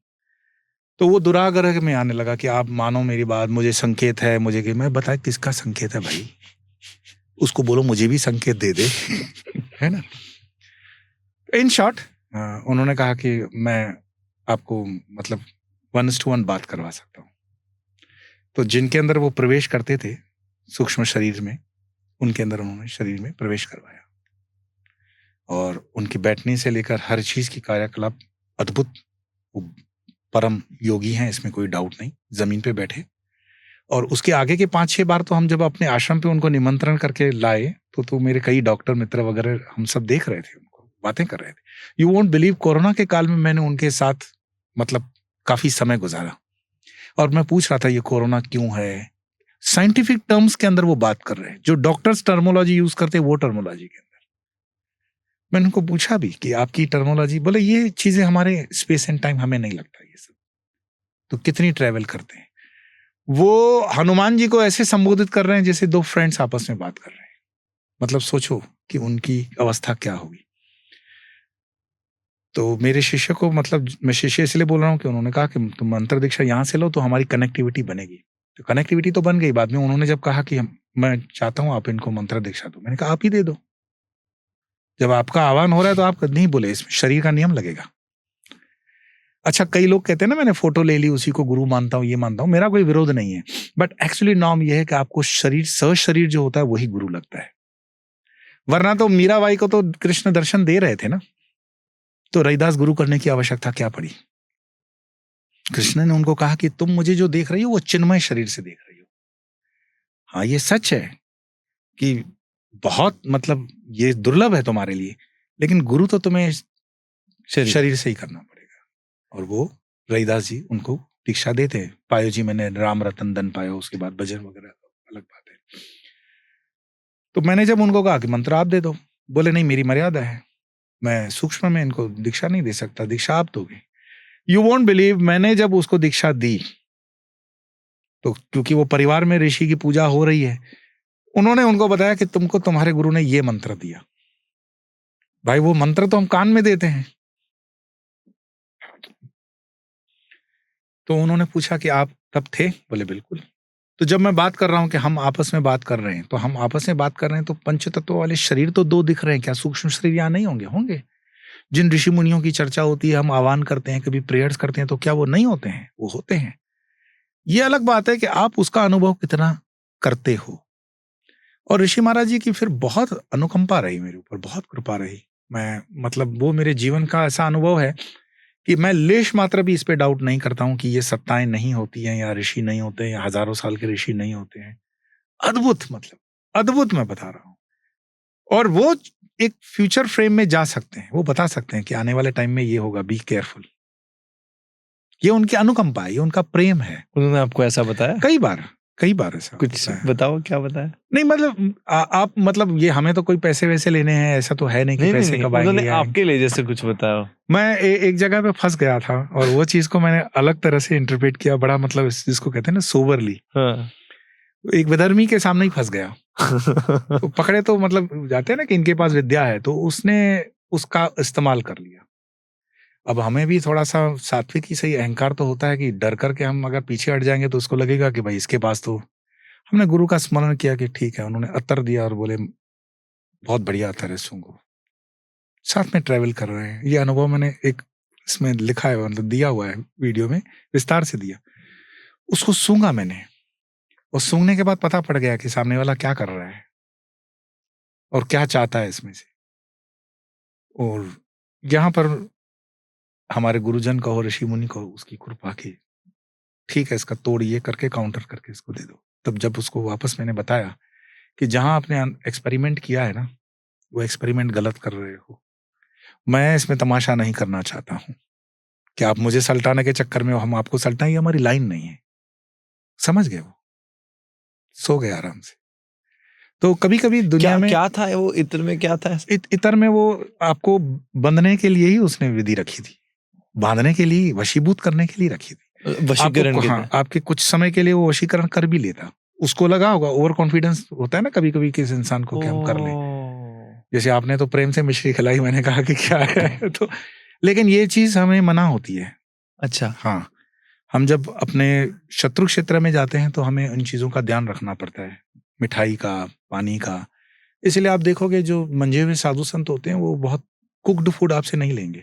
तो वो दुराग्रह में आने लगा कि आप मानो मेरी बात, मुझे संकेत है, मुझे कि मैं बताया किसका संकेत है भाई, उसको बोलो मुझे भी संकेत दे दे है ना। इन शॉर्ट उन्होंने कहा कि मैं आपको मतलब 1:1 बात करवा सकता हूँ। तो जिनके अंदर वो प्रवेश करते थे सूक्ष्म शरीर में, उनके अंदर उन्होंने शरीर में प्रवेश करवाया, और उनके बैठने से लेकर हर चीज की कार्यकलाप अद्भुत। वो परम योगी हैं, इसमें कोई डाउट नहीं। जमीन पे बैठे, और उसके आगे के 5-6 बार तो हम जब अपने आश्रम पे उनको निमंत्रण करके लाए तो मेरे कई डॉक्टर मित्र वगैरह हम सब देख रहे थे, उनको बातें कर रहे थे। यू वोंट बिलीव, कोरोना के काल में मैंने उनके साथ मतलब काफी समय गुजारा, और मैं पूछ रहा था ये कोरोना क्यों है। साइंटिफिक टर्म्स के अंदर वो बात कर रहे हैं, जो डॉक्टर्स टर्मोलॉजी यूज करते हैं वो टर्मोलॉजी के अंदर। मैंने उनको पूछा भी कि आपकी टर्मोलॉजी, बोले ये चीजें हमारे स्पेस एंड टाइम हमें नहीं लगता ये सब, तो कितनी ट्रेवल करते हैं। वो हनुमान जी को ऐसे संबोधित कर रहे हैं जैसे दो फ्रेंड्स आपस में बात कर रहे हैं। मतलब सोचो कि उनकी अवस्था क्या होगी। तो मेरे शिष्य को, मतलब मैं शिष्य इसलिए बोल रहा हूँ कि उन्होंने कहा कि तुम मंत्र दीक्षा यहाँ से लो तो हमारी कनेक्टिविटी बनेगी। तो कनेक्टिविटी तो बन गई। बाद में उन्होंने जब कहा कि मैं चाहता हूँ आप इनको मंत्र दीक्षा दो, मैंने कहा आप ही दे दो। जब आपका आह्वान हो रहा है तो आप नहीं बोले, इसमें शरीर का नियम लगेगा। अच्छा, कई लोग कहते हैं ना मैंने फोटो ले ली उसी को गुरु मानता हूँ, ये मानता हूँ, मेरा कोई विरोध नहीं है, बट एक्चुअली नॉर्म ये है कि आपको शरीर शरीर जो होता है वही गुरु लगता है। वरना तो मीराबाई को तो कृष्ण दर्शन दे रहे थे ना, तो रविदास गुरु करने की आवश्यकता क्या पड़ी। कृष्ण ने उनको कहा कि तुम मुझे जो देख रही हो वो चिन्मय शरीर से देख रही हो। हाँ, ये सच है कि बहुत मतलब ये दुर्लभ है तुम्हारे लिए, लेकिन गुरु तो तुम्हें शरीर से ही करना पड़ेगा। और वो रविदास जी उनको दीक्षा देते हैं। पायो जी मैंने राम रतन धन पायो, उसके बाद भजन वगैरह अलग बात है। तो मैंने जब उनको कहा कि मंत्र आप दे दो, बोले नहीं मेरी मर्यादा है, मैं सूक्ष्म में इनको दीक्षा नहीं दे सकता, दीक्षा आप दोगे। यू वोंट बिलीव, मैंने जब उसको दीक्षा दी तो क्योंकि वो परिवार में ऋषि की पूजा हो रही है, उन्होंने उनको बताया कि तुमको तुम्हारे गुरु ने ये मंत्र दिया। भाई वो मंत्र तो हम कान में देते हैं। तो उन्होंने पूछा कि आप तब थे? बोले बिल्कुल। तो जब मैं बात कर रहा हूं कि हम आपस में बात कर रहे हैं, तो हम आपस में बात कर रहे हैं तो पंच तत्व वाले शरीर तो 2 दिख रहे हैं, क्या सूक्ष्म शरीर यहाँ नहीं होंगे? होंगे। जिन ऋषि मुनियों की चर्चा होती है, हम आह्वान करते हैं, कभी प्रेयर्स करते हैं, तो क्या वो नहीं होते हैं? वो होते हैं। ये अलग बात है कि आप उसका अनुभव कितना करते हो। और ऋषि महाराज जी की फिर बहुत अनुकंपा रही मेरे ऊपर, बहुत कृपा रही। मैं मतलब वो मेरे जीवन का ऐसा अनुभव है कि मैं लेश मात्र भी इस पे डाउट नहीं करता हूं कि ये सत्ताएं नहीं होती हैं या ऋषि नहीं होते हैं या हजारों साल के ऋषि नहीं होते हैं। अद्भुत, मतलब अद्भुत मैं बता रहा हूं। और वो एक फ्यूचर फ्रेम में जा सकते हैं, वो बता सकते हैं कि आने वाले टाइम में ये होगा, बी केयरफुल। ये उनकी अनुकंपा है, ये उनका प्रेम है। उन्होंने आपको ऐसा बताया? कई बार ऐसा कुछ बताओ, क्या बताया? नहीं मतलब आप मतलब ये हमें तो कोई पैसे वैसे लेने हैं ऐसा तो है नहीं कि पैसे कब आएंगे। उन्होंने आपके लिए जैसे कुछ बताया? मैं एक जगह पे फंस गया था और वो चीज को मैंने अलग तरह से इंटरप्रेट किया, बड़ा मतलब जिसको कहते हैं ना सोबरली। हाँ। एक विधर्मी के सामने ही फंस गया। तो पकड़े तो मतलब जाते हैं ना कि इनके पास विद्या है, तो उसने उसका इस्तेमाल कर लिया। अब हमें भी थोड़ा सा सात्विक ही सही अहंकार तो होता है कि डर करके हम अगर पीछे हट जाएंगे तो उसको लगेगा कि भाई इसके पास तो। हमने गुरु का स्मरण किया कि ठीक है, उन्होंने अत्तर दिया और बोले बहुत बढ़िया अत्तर है, सूंघो। साथ में ट्रैवल कर रहे हैं, ये अनुभव मैंने एक इसमें लिखा है, मतलब दिया हुआ है वीडियो में, विस्तार से दिया। उसको सूंघा मैंने, और सूंघने के बाद पता पड़ गया कि सामने वाला क्या कर रहा है और क्या चाहता है इसमें से। और यहाँ पर हमारे गुरुजन कहो, ऋषि मुनि कहो, उसकी कृपा की ठीक है, इसका तोड़ ये करके काउंटर करके इसको दे दो। तब जब उसको वापस मैंने बताया कि जहां आपने एक्सपेरिमेंट किया है ना, वो एक्सपेरिमेंट गलत कर रहे हो। मैं इसमें तमाशा नहीं करना चाहता हूं कि आप मुझे सल्टाने के चक्कर में हम आपको सल्टाएं, ये हमारी लाइन नहीं है। समझ गए? वो सो गए आराम से। तो कभी कभी दुनिया में क्या था वो इत्र में, क्या था? इतर में वो आपको बंधने के लिए ही उसने विधि रखी थी, बांधने के लिए, वशीभूत करने के लिए रखी थी। वशीकरण। हाँ, आपके कुछ समय के लिए वो वशीकरण कर भी लेता। उसको लगा होगा, ओवर कॉन्फिडेंस होता है ना कभी कभी किस इंसान को कि हम कर लें। जैसे आपने तो प्रेम से मिश्री खिलाई, मैंने कहा कि क्या है तो लेकिन ये चीज हमें मना होती है। अच्छा। हाँ, हम जब अपने शत्रु क्षेत्र में जाते हैं तो हमें इन चीजों का ध्यान रखना पड़ता है, मिठाई का, पानी का। इसलिए आप देखोगे जो मंजे हुए साधु संत होते हैं वो बहुत कुक्ड फूड आपसे नहीं लेंगे,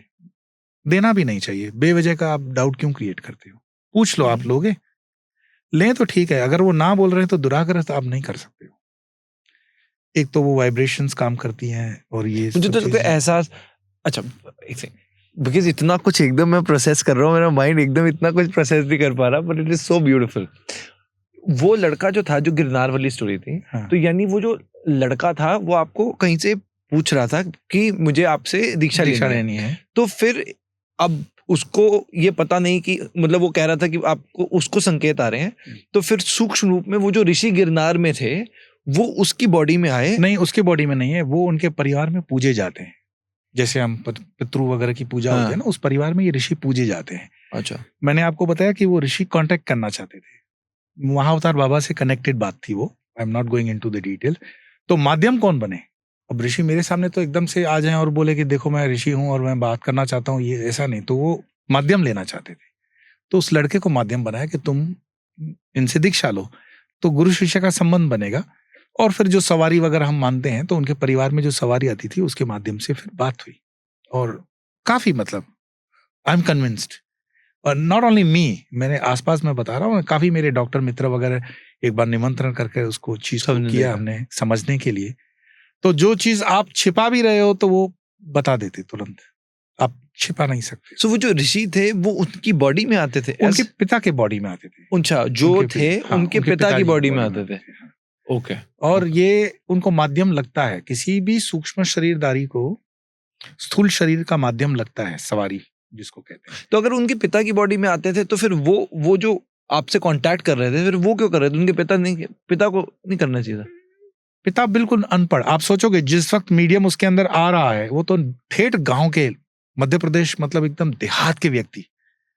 देना भी नहीं चाहिए। बेवजह का आप डाउट क्यों क्रिएट करते हो? पूछ लो, आप लोगे? लें तो ठीक है, अगर वो ना बोल रहे हैं तो दुराग्रह तो आप नहीं कर सकते हो। एक तो वो वाइब्रेशंस काम करती हैं और ये मुझे तो एहसास, अच्छा एक सेकंड, बिकॉज इतना कुछ एकदम मैं प्रोसेस कर रहा हूँ, मेरा माइंड एकदम इतना कुछ प्रोसेस नहीं कर पा रहा, but it is so beautiful. वो लड़का जो था, जो गिरनार वाली स्टोरी थी, हाँ। तो यानी वो जो लड़का था वो आपको कहीं से पूछ रहा था कि मुझे आपसे दीक्षा लेनी है। तो फिर अब उसको ये पता नहीं कि मतलब वो कह रहा था कि आपको उसको संकेत आ रहे हैं, तो फिर सूक्ष्म रूप में वो जो ऋषि गिरनार में थे वो उसकी बॉडी में आए? नहीं, उसकी बॉडी में नहीं है, वो उनके परिवार में पूजे जाते हैं। जैसे हम पितृ वगैरह की पूजा होती है ना, उस परिवार में ये ऋषि पूजे जाते हैं। अच्छा। मैंने आपको बताया कि वो ऋषि कांटेक्ट करना चाहते थे, महाअवतार बाबा से कनेक्टेड बात थी वो। I am not going into the detail. तो माध्यम कौन बने? अब ऋषि मेरे सामने तो एकदम से आ जाएं और बोले कि देखो मैं ऋषि हूं और मैं बात करना चाहता हूं, ये ऐसा नहीं। तो वो माध्यम लेना चाहते थे, तो उस लड़के को माध्यम बनाया कि तुम इनसे दीक्षा लो, तो गुरु शिष्य का संबंध बनेगा। और फिर जो सवारी वगैरह हम मानते हैं, तो उनके परिवार में जो सवारी आती थी उसके माध्यम से फिर बात हुई। और काफी मतलब आई एम कन्विंस्ड, और नॉट ओनली मी, मैंने आसपास में बता रहा हूँ, काफी मेरे डॉक्टर मित्र वगैरह एक बार निमंत्रण करके उसको चीज को किया हमने समझने के लिए। तो जो चीज आप छिपा भी रहे हो तो वो बता देते तुरंत, आप छिपा नहीं सकते। सो वो जो ऋषि थे वो उनकी बॉडी में आते थे? उनके पिता के बॉडी में आते थे। अच्छा, जो थे उनके पिता की बॉडी में आते थे। ओके। और ये उनको माध्यम लगता है, किसी भी सूक्ष्म शरीरधारी को स्थूल शरीर का माध्यम लगता है, सवारी जिसको कहते हैं। तो अगर उनके पिता की बॉडी में आते थे तो फिर वो जो आपसे कांटेक्ट कर रहे थे, फिर वो क्यों कर रहे थे? उनके पिता को नहीं करना चाहिए था? पिता बिल्कुल अनपढ़। आप सोचोगे जिस वक्त मीडियम उसके अंदर आ रहा है, वो तो ठेठ गांव के, मध्य प्रदेश, मतलब एकदम देहात के व्यक्ति।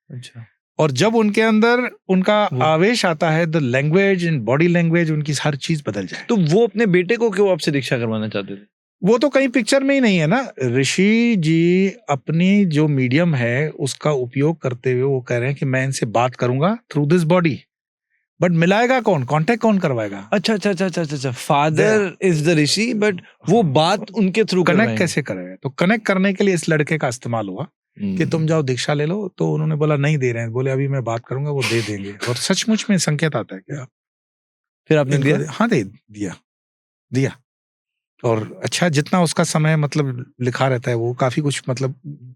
अच्छा। और जब उनके अंदर उनका आवेश आता है, the language and body language, उनकी हर चीज बदल जाए। तो वो अपने बेटे को क्यों आपसे दीक्षा करवाना चाहते थे? वो तो कहीं पिक्चर में ही नहीं है ना। ऋषि जी अपनी जो मीडियम है उसका उपयोग करते हुए वो कह रहे हैं कि मैं इनसे बात करूंगा थ्रू दिस बॉडी। बट मिलाएगा कौन, कांटेक्ट कौन करवाएगा? अच्छा, father is the Rishi, but वो बात उनके थ्रू कनेक्ट कैसे करेगा? तो कनेक्ट करने के लिए इस लड़के का इस्तेमाल हुआ कि तुम जाओ दीक्षा ले लो। तो उन्होंने बोला नहीं दे रहे हैं। बोले अभी मैं बात करूंगा, वो दे देंगे। और सचमुच में संकेत आता है क्या? फिर आपने दिया? हाँ, दिया। और अच्छा, जितना उसका समय मतलब लिखा रहता है वो काफी कुछ मतलब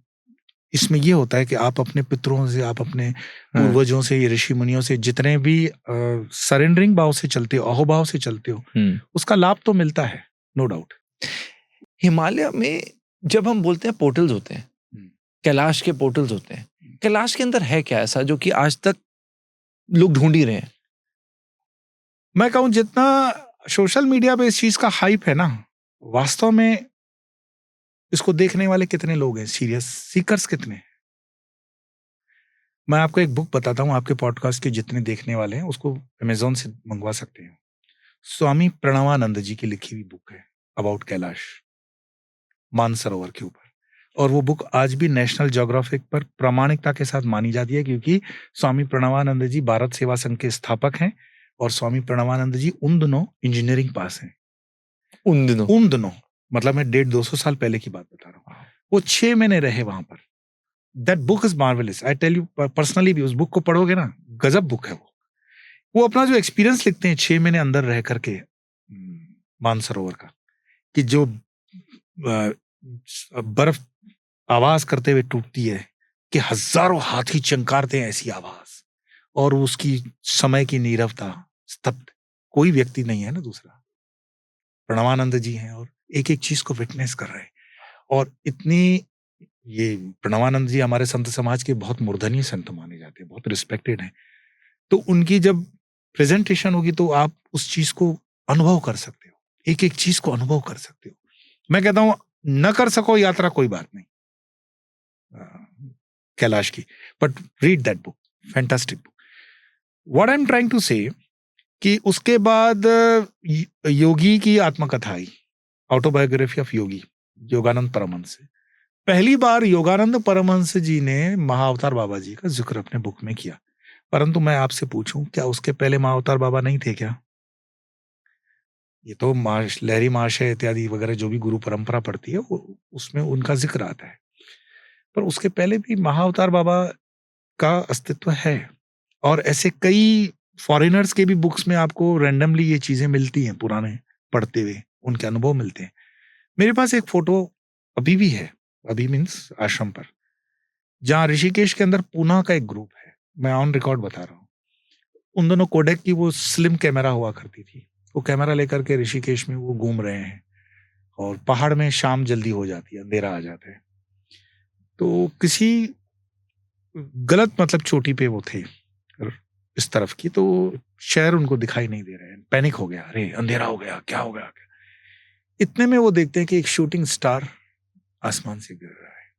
इसमें ये होता है कि आप अपने पितरों से, आप अपने पूर्वजों से, ये ऋषि मुनियों से जितने भी सरेंडरिंग भाव से चलते हो, अहोभाव से चलते हो, उसका लाभ तो मिलता है, नो डाउट। हिमालय में जब हम बोलते हैं पोर्टल्स होते हैं, कैलाश के पोर्टल्स होते हैं, कैलाश के अंदर है क्या ऐसा जो कि आज तक लोग ढूंढ ही रहे हैं? मैं कहूं जितना सोशल मीडिया पे इस चीज का हाइप है ना, वास्तव में इसको देखने वाले कितने लोग हैं, सीरियस सीकर्स कितने हैं? मैं आपको एक बुक बताता हूं, आपके पॉडकास्ट के जितने देखने वाले हैं उसको अमेजोन से मंगवा सकते हैं। स्वामी प्रणवानंद जी की लिखी हुई बुक है अबाउट कैलाश, मानसरोवर के ऊपर। और वो बुक आज भी नेशनल ज्योग्राफिक पर प्रामाणिकता के साथ मानी जाती है, क्योंकि स्वामी प्रणवानंद जी भारत सेवा संघ के स्थापक हैं और स्वामी प्रणवानंद जी उन दिनों इंजीनियरिंग पास हैं। उन दिनों मतलब मैं 150-200 साल पहले की बात बता रहा हूँ। वो 6 महीने रहे वहां पर। That book is marvellous, I tell you personally भी। उस बुक को पढ़ोगे ना, गजब बुक है वो अपना जो एक्सपीरियंस लिखते हैं 6 महीने अंदर रह करके मानसरोवर का, कि जो बर्फ आवाज करते हुए टूटती है, कि हजारों हाथी चंकारते हैं ऐसी आवाज, और उसकी समय की नीरवता, स्तब्ध, कोई व्यक्ति नहीं है ना दूसरा, प्रणवानंद जी हैं और एक एक चीज को विटनेस कर रहे हैं। और इतनी, ये प्रणवानंद जी हमारे संत समाज के बहुत मूर्धन्य संत माने जाते हैं, बहुत रिस्पेक्टेड हैं। तो उनकी जब प्रेजेंटेशन होगी तो आप उस चीज को अनुभव कर सकते हो, एक एक चीज को अनुभव कर सकते हो। मैं कहता हूं न कर सको यात्रा, कोई बात नहीं कैलाश की, but read that book, fantastic book. What I am trying to say कि उसके बाद योगी की आत्मकथा आई, ऑटोबायोग्राफी ऑफ योगी, योगानंद परमहंस से। पहली बार योगानंद परमहंस जी ने महाअवतार बाबा जी का जिक्र अपने बुक में किया। परंतु मैं आपसे पूछूं, क्या उसके पहले महाअवतार बाबा नहीं थे क्या? ये तो लहरी महाशय इत्यादि वगैरह जो भी गुरु परंपरा पड़ती है वो उसमें उनका जिक्र आता है, पर उसके पहले भी महाअवतार बाबा का अस्तित्व है। और ऐसे कई फॉरेनर्स के भी बुक्स में आपको रैंडमली ये चीजें मिलती हैं, पुराने पढ़ते हुए उनके अनुभव मिलते हैं। मेरे पास एक फोटो अभी भी है, अभी मीन्स आश्रम पर, जहां ऋषिकेश के अंदर पूना का एक ग्रुप है, मैं ऑन रिकॉर्ड बता रहा हूँ। उन दोनों कोडेक की वो स्लिम कैमरा हुआ करती थी, वो कैमरा लेकर के ऋषिकेश में वो घूम रहे हैं, और पहाड़ में शाम जल्दी हो जाती है, अंधेरा आ जाता है। तो किसी गलत मतलब चोटी पे वो थे इस तरफ की, तो शहर उनको दिखाई नहीं दे रहे हैं। पैनिक हो गया, अरे अंधेरा हो गया, क्या हो गया। इतने में वो देखते हैं कि एक शूटिंग स्टार आसमान से गिर रहा है,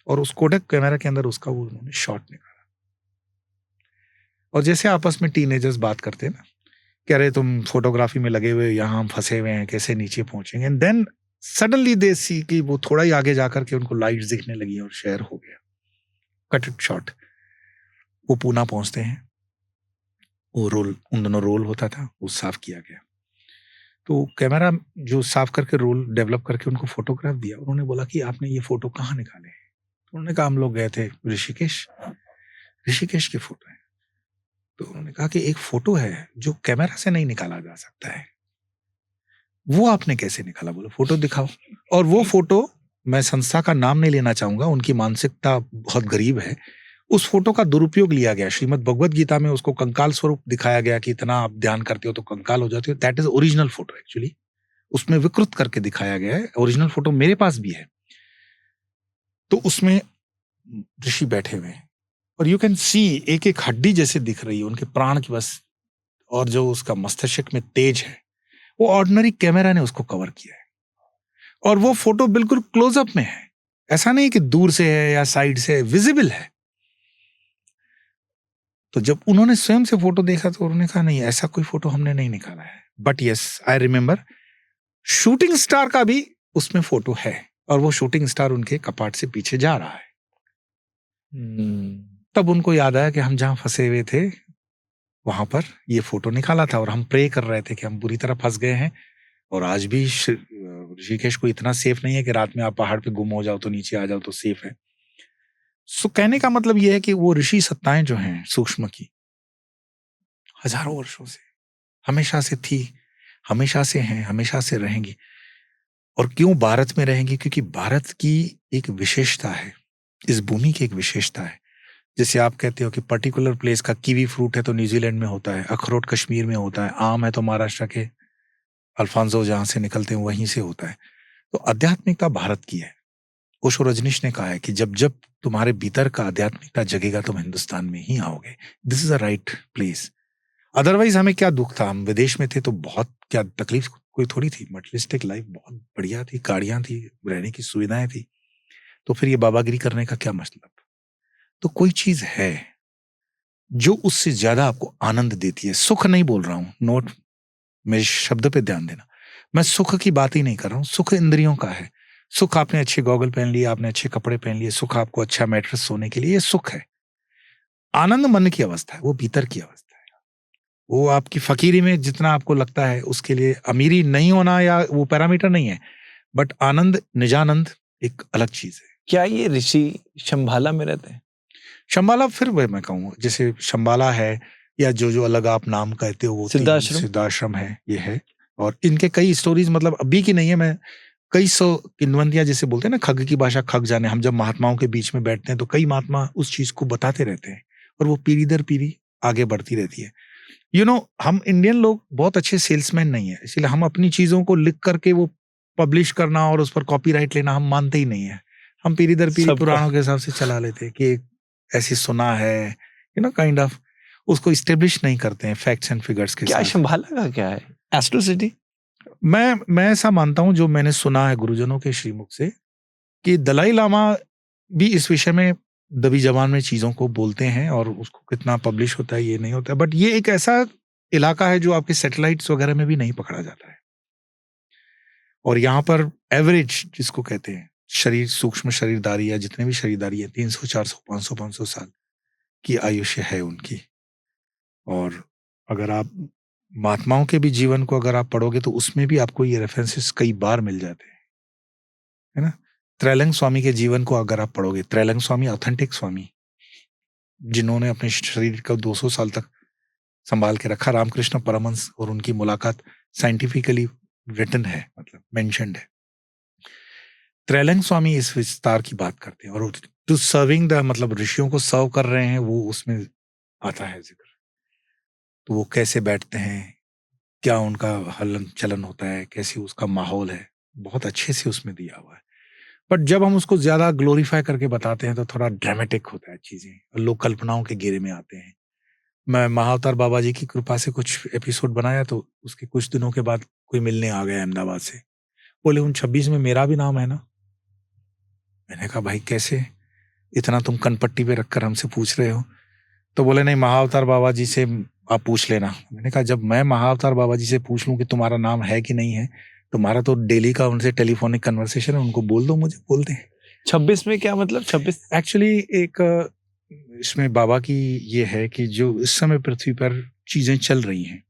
और उस कोडेक कैमरा के अंदर उसका वो उन्होंने शॉट निकाला। और जैसे आपस में टीनेजर्स बात करते हैं ना, कि अरे तुम फोटोग्राफी में लगे हुए, यहाँ हम फंसे हुए हैं, कैसे नीचे पहुंचेंगे। एंड देन सडनली दे सी कि वो थोड़ा ही आगे जाकर के उनको लाइट्स दिखने लगी और शहर हो गया। कट इट शॉर्ट, वो पूना पहुंचते हैं, वो रोल, उन दोनों रोल होता था, वो साफ किया गया। तो कैमरा जो साफ करके रोल डेवलप करके उनको फोटोग्राफ दिया। उन्होंने बोला कि आपने ये फोटो कहाँ निकाले? तो उन्होंने कहा हम लोग गए थे ऋषिकेश की फोटो है। तो उन्होंने कहा कि एक फोटो है जो कैमरा से नहीं निकाला जा सकता है, वो आपने कैसे निकाला? बोलो फोटो दिखाओ। और वो फोटो, मैं संस्था का नाम नहीं लेना चाहूंगा, उनकी मानसिकता बहुत गरीब है, उस फोटो का दुरुपयोग लिया गया। श्रीमद् भगवद गीता में उसको कंकाल स्वरूप दिखाया गया कि इतना आप ध्यान करते हो तो कंकाल हो जाते हो। That is original photo, actually उसमें विकृत करके दिखाया गया है। ओरिजिनल फोटो मेरे पास भी है। तो उसमें ऋषि बैठे हुए हैं और यू कैन सी एक एक हड्डी जैसे दिख रही है उनके प्राण की बस, और जो उसका मस्तिष्क में तेज है, वो ऑर्डिनरी कैमरा ने उसको कवर किया है। और वो फोटो बिल्कुल क्लोजअप में है, ऐसा नहीं कि दूर से है या साइड से, विजिबल है। तो जब उन्होंने स्वयं से फोटो देखा तो उन्होंने कहा नहीं, ऐसा कोई फोटो हमने नहीं निकाला है। But yes, I remember shooting star का भी उसमें फोटो है, और वो शूटिंग स्टार उनके कपाट से पीछे जा रहा है। तब उनको याद आया कि हम जहां फंसे हुए थे वहां पर ये फोटो निकाला था और हम प्रे कर रहे थे कि हम बुरी तरह फंस गए हैं और आज भी ऋषिकेश को इतना सेफ नहीं है कि रात में आप पहाड़ पे गुम हो जाओ तो नीचे आ जाओ तो सेफ है। सो कहने का मतलब ये है कि वो ऋषि सत्ताएं जो हैं सूक्ष्म की, हजारों वर्षों से, हमेशा से थी, हमेशा से हैं, हमेशा से रहेंगी। और क्यों भारत में रहेंगी? क्योंकि भारत की एक विशेषता है, इस भूमि की एक विशेषता है। जैसे आप कहते हो कि पर्टिकुलर प्लेस का कीवी फ्रूट है तो न्यूजीलैंड में होता है, अखरोट कश्मीर में होता है, आम है तो महाराष्ट्र के अल्फांसो जहां से निकलते हैं वहीं से होता है। तो आध्यात्मिकता भारत की है। ओशो रजनीश ने कहा है कि जब जब तुम्हारे भीतर का आध्यात्मिकता जगेगा तुम हिंदुस्तान में ही आओगे। This is a right place. Otherwise हमें क्या दुख था, हम विदेश में थे तो बहुत क्या तकलीफ कोई थोड़ी थी। मटेरियलिस्टिक लाइफ बहुत बढ़िया थी, गाड़ियां थी, रहने की सुविधाएं थी, तो फिर ये बाबागिरी करने का क्या मतलब? तो कोई चीज है जो उससे ज्यादा आपको आनंद देती है। सुख नहीं बोल रहा हूं, नोट मेरे शब्द पे ध्यान देना, मैं सुख की बात ही नहीं कर रहा हूं। सुख इंद्रियों का है। सुख आपने अच्छे गॉगल पहन लिए, आपने अच्छे कपड़े पहन लिए, सुख आपको अच्छा मैट्रेस सोने के लिए, ये सुख है। आनंद मन की अवस्था है, वो भीतर की अवस्था है। वो आपकी फकीरी में जितना आपको लगता है उसके लिए अमीरी नहीं होना या वो पैरामीटर नहीं है, बट आनंद, निजानंद एक अलग चीज है। क्या ये ऋषि शंभाला में रहते हैं? शंबाला, फिर वह मैं कहूँ जैसे शंबाला है या जो जो अलग आप नाम कहते हो वो सिद्धाश्रम? सिद्धाश्रम है, ये है। और इनके कई स्टोरीज, मतलब अभी की नहीं है, मैं कई सौ किन्वंतियां जैसे बोलते हैं ना, खग की भाषा खग जाने। हम जब महात्माओं के बीच में बैठते हैं तो कई महात्मा उस चीज को बताते रहते हैं और वो पीढ़ी दर पीढ़ी आगे बढ़ती रहती है। हम इंडियन लोग बहुत अच्छे सेल्समैन नहीं है, इसलिए हम अपनी चीजों को लिख करके वो पब्लिश करना और उस पर कॉपीराइट लेना हम मानते ही नहीं है। हम पीढ़ी दर पीढ़ी पुराणों के हिसाब से चला लेते हैं कि ऐसी सुना है, काइंड ऑफ उसको इस्टेब्लिश नहीं करते हैं फैक्ट्स एंड फिगर्स के क्या साथ। शंभाला का क्या है? एस्ट्रोसिटी? मैं ऐसा मानता हूं, जो मैंने सुना है गुरुजनों के श्रीमुख से, कि दलाई लामा भी इस विषय में दबी जबान में चीजों को बोलते हैं और उसको कितना पब्लिश होता है ये नहीं होता है। बट ये एक ऐसा इलाका है जो आपके सैटेलाइट्स वगैरह में भी नहीं पकड़ा जाता है। और यहाँ पर एवरेज जिसको कहते हैं शरीर, सूक्ष्म शरीरदारी या जितने भी शरीरदारी है, 300, 400, 500, 500 साल की आयुष्य है उनकी। और अगर आप महात्माओं के भी जीवन को अगर आप पढ़ोगे तो उसमें भी आपको ये रेफरेंसेस कई बार मिल जाते हैं, है ना। त्रैलंग स्वामी के जीवन को अगर आप पढ़ोगे, त्रैलंग स्वामी ऑथेंटिक स्वामी जिन्होंने अपने शरीर का 200 साल तक संभाल के रखा, रामकृष्ण परमहंस और उनकी मुलाकात साइंटिफिकली रिटन है, मतलब मेंशन्ड है। त्रैलंग स्वामी इस विस्तार की बात करते हैं और टू सर्विंग द, मतलब ऋषियों को सर्व कर रहे हैं, वो उसमें आता है जिक्र। तो वो कैसे बैठते हैं, क्या उनका हलन चलन होता है, कैसी उसका माहौल है, बहुत अच्छे से उसमें दिया हुआ है। बट जब हम उसको ज्यादा ग्लोरीफाई करके बताते हैं तो थोड़ा ड्रामेटिक होता है चीजें और लोग कल्पनाओं के घेरे में आते हैं। मैं महाअवतार बाबा जी की कृपा से कुछ एपिसोड बनाया तो उसके कुछ दिनों के बाद कोई मिलने आ गया अहमदाबाद से, बोले उन 26 में मेरा भी नाम है ना। मैंने कहा भाई कैसे, इतना तुम कनपट्टी पे रखकर हमसे पूछ रहे हो? तो बोले नहीं, महाअवतार बाबा जी से आप पूछ लेना। मैंने कहा जब मैं महाअवतार बाबा जी से पूछ लूं कि तुम्हारा नाम है कि नहीं है, तुम्हारा तो डेली का उनसे टेलीफोनिक कन्वर्सेशन है, उनको बोल दो, मुझे बोल दें। 26 में क्या मतलब? 26 एक्चुअली एक इसमें बाबा की ये है कि जो इस समय पृथ्वी पर चीजें चल रही हैं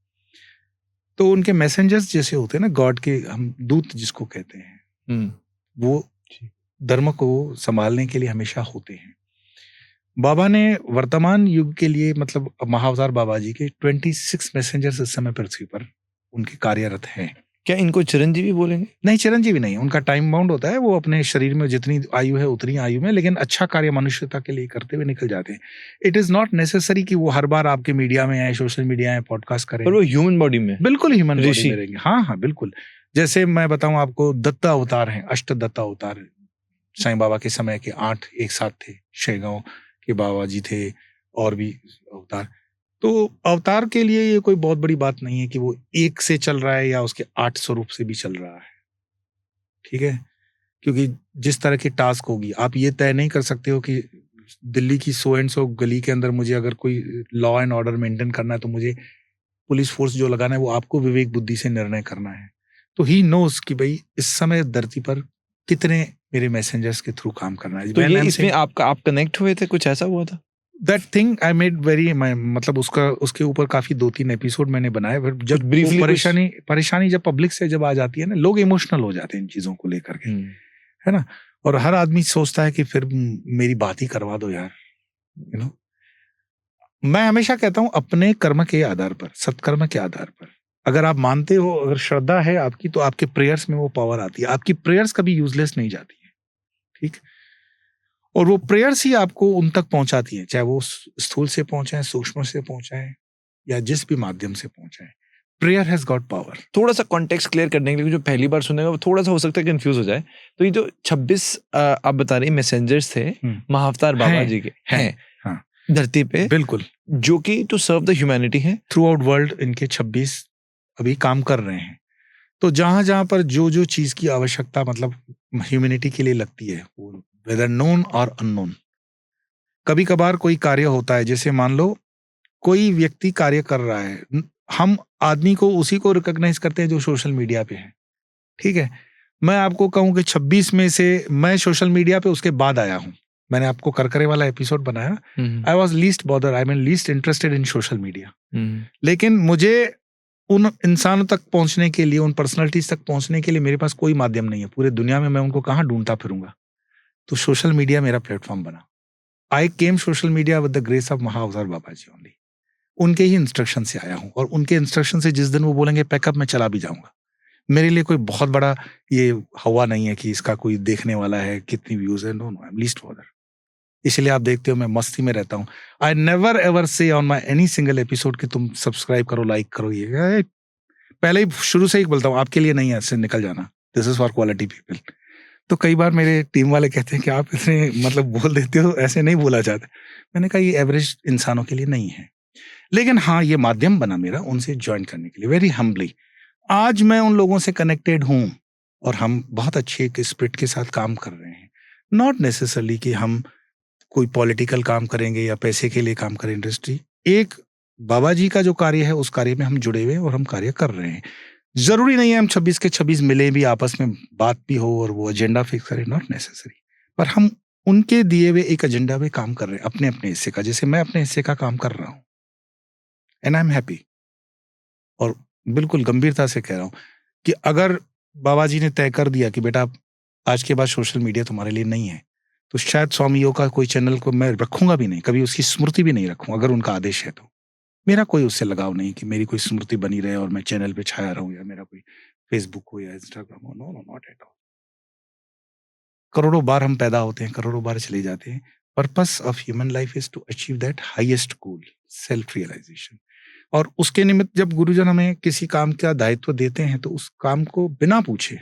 तो उनके मैसेंजर्स जैसे होते हैं ना, गॉड के, हम दूत जिसको कहते हैं, वो धर्म को संभालने के लिए हमेशा होते हैं। बाबा ने वर्तमान युग के लिए, मतलब महाअवतार बाबा जी के 26 मैसेंजर्स इस समय पृथ्वी पर उनके कार्यरत हैं। क्या इनको चिरंजीवी बोलेंगे? नहीं, चिरंजीवी नहीं, उनका टाइम बाउंड होता है। वो अपने शरीर में जितनी आयु है उतनी आयु में, लेकिन अच्छा कार्य मनुष्यता के लिए करते हुए निकल जाते हैं। इट इज नॉट नेसेसरी कि वो हर बार आपके मीडिया में आए, सोशल मीडिया में पॉडकास्ट करें। पर वो ह्यूमन बॉडी में, बिल्कुल ह्यूमन बॉडी ऋषि। में रहेंगे। हाँ हाँ बिल्कुल। जैसे मैं बताऊं आपको, दत्ता अवतार हैं, अष्ट दत्ता अवतार। साईं बाबा के समय के 8 एक साथ थे, शेगांव के बाबा जी थे और भी अवतार। तो अवतार के लिए ये कोई बहुत बड़ी बात नहीं है कि वो एक से चल रहा है या उसके 8 स्वरूप से भी चल रहा है, ठीक है। क्योंकि जिस तरह की टास्क होगी, आप ये तय नहीं कर सकते हो कि दिल्ली की 100 एंड 100 गली के अंदर मुझे अगर कोई लॉ एंड ऑर्डर मेंटेन करना है तो मुझे पुलिस फोर्स जो लगाना है वो आपको विवेक बुद्धि से निर्णय करना है। तो ही नोस कि भाई इस समय धरती पर कितने मेरे मैसेंजर्स के थ्रू काम करना है। तो ये इसमें आप कनेक्ट हुए थे, कुछ ऐसा हुआ था? That thing I made very, मतलब उसके ऊपर काफी 2-3 एपिसोड मैंने बनाए। फिर जब briefly परेशानी जब पब्लिक से जब आ जाती है ना, लोग इमोशनल हो जाते हैं इन चीजों को लेकर के, है ना। और हर आदमी सोचता है कि फिर मेरी बात ही करवा दो यार, यू नो। मैं हमेशा कहता हूं अपने कर्म के आधार पर, सत्कर्म के आधार पर, अगर आप मानते हो, अगर श्रद्धा है आपकी, तो आपके प्रेयर्स में वो पावर आती है। आपकी प्रेयर्स कभी यूजलेस नहीं जाती है, ठीक। और वो प्रेयर्स ही आपको उन तक पहुंचाती है, चाहे वो स्थूल से पहुंचाए, सूक्ष्म से पहुंचाए, या जिस भी माध्यम से पहुंचाए। Prayer has got power. थोड़ा सा कॉन्टेक्स्ट क्लियर करने के लिए, जो पहली बार सुनेगा वो थोड़ा सा हो सकता है कंफ्यूज हो जाए। तो ये जो 26 आप बता रहे मैसेंजर्स थे महाअवतार बाबा जी के हैं हाँ, धरती पे, बिल्कुल, जो कि टू सर्व द ह्यूमैनिटी है थ्रू आउट वर्ल्ड। इनके 26 अभी काम कर रहे हैं। तो जहां जहां पर जो जो चीज की आवश्यकता मतलब ह्यूमैनिटी के लिए लगती है, वेदर नोन और अननोन, कभी कभार कोई कार्य होता है, जैसे मान लो कोई व्यक्ति कार्य कर रहा है, हम आदमी को उसी को रिकॉग्नाइज करते हैं जो सोशल मीडिया पे है, ठीक है। मैं आपको कहूं कि 26 में से मैं सोशल मीडिया पे उसके बाद आया हूं। मैंने आपको करकरे वाला एपिसोड बनाया, I was least bother, I mean least interested in social media. लेकिन मुझे उन इंसानों तक पहुंचने के लिए, उन पर्सनालिटीज तक पहुंचने के लिए मेरे पास कोई माध्यम नहीं है पूरे दुनिया में, मैं उनको कहाँ ढूंढता फिरूंगा। तो सोशल मीडिया मेरा प्लेटफॉर्म बना। I came social media with the grace of Mahavatar Baba ji only. उनके ही इंस्ट्रक्शन से आया हूं, और उनके इंस्ट्रक्शन से जिस दिन वो बोलेंगे पैकअप, मैं चला भी जाऊंगा। मेरे लिए कोई बहुत बड़ा ये हवा नहीं है कि इसका कोई देखने वाला है, कितनी व्यूज है, no no, I am least bother. इसलिए आप देखते हो मैं मस्ती में रहता हूं। I never ever say on my any single episode कि तुम सब्सक्राइब करो, लाइक करो। ये पहले ही शुरू से ही बोलता हूँ, आपके लिए नहीं है, इससे निकल जाना, this is for quality people. तो कई बार मेरे टीम वाले कहते हैं कि आप इतने मतलब बोल देते हो, ऐसे नहीं बोला जाता। मैंने कहा ये एवरेज इंसानों के लिए नहीं है, लेकिन हाँ ये माध्यम बना मेरा उनसे ज्वाइन करने के लिए, वेरी हम्बली। आज मैं उन लोगों से कनेक्टेड हूं और हम बहुत अच्छे एक स्पिरिट के साथ काम कर रहे हैं। नॉट नेसेसरली कि हम कोई पॉलिटिकल काम करेंगे या पैसे के लिए काम करें। इंडस्ट्री एक बाबा जी का जो कार्य है उस कार्य में हम जुड़े हुए हैं और हम कार्य कर रहे हैं। जरूरी नहीं है हम 26 के 26 मिले भी, आपस में बात भी हो और वो एजेंडा फिक्स करें, नॉट नेसेसरी। पर हम उनके दिए हुए एक एजेंडा पे काम कर रहे हैं, अपने अपने हिस्से का, जैसे मैं अपने हिस्से का काम कर रहा हूं, एंड आई एम हैप्पी। और बिल्कुल गंभीरता से कह रहा हूं कि अगर बाबा जी ने तय कर दिया कि बेटा आज के बाद सोशल मीडिया तुम्हारे लिए नहीं है, तो शायद स्वामी योग का कोई चैनल को मैं रखूंगा भी नहीं, कभी उसकी स्मृति भी नहीं रखूंगा, अगर उनका आदेश है तो। मेरा कोई उससे लगाव नहीं कि मेरी कोई स्मृति बनी रहे और मैं चैनल पे छाया रहूं, या मेरा कोई फेसबुक हो या इंस्टाग्राम हो, no no, not at all. करोड़ों बार हम पैदा होते हैं, करोड़ों बार चले जाते हैं। Purpose of human life is to achieve that highest goal, self realisation. और उसके निमित्त जब गुरुजन हमें किसी काम का दायित्व देते हैं तो उस काम को बिना पूछे,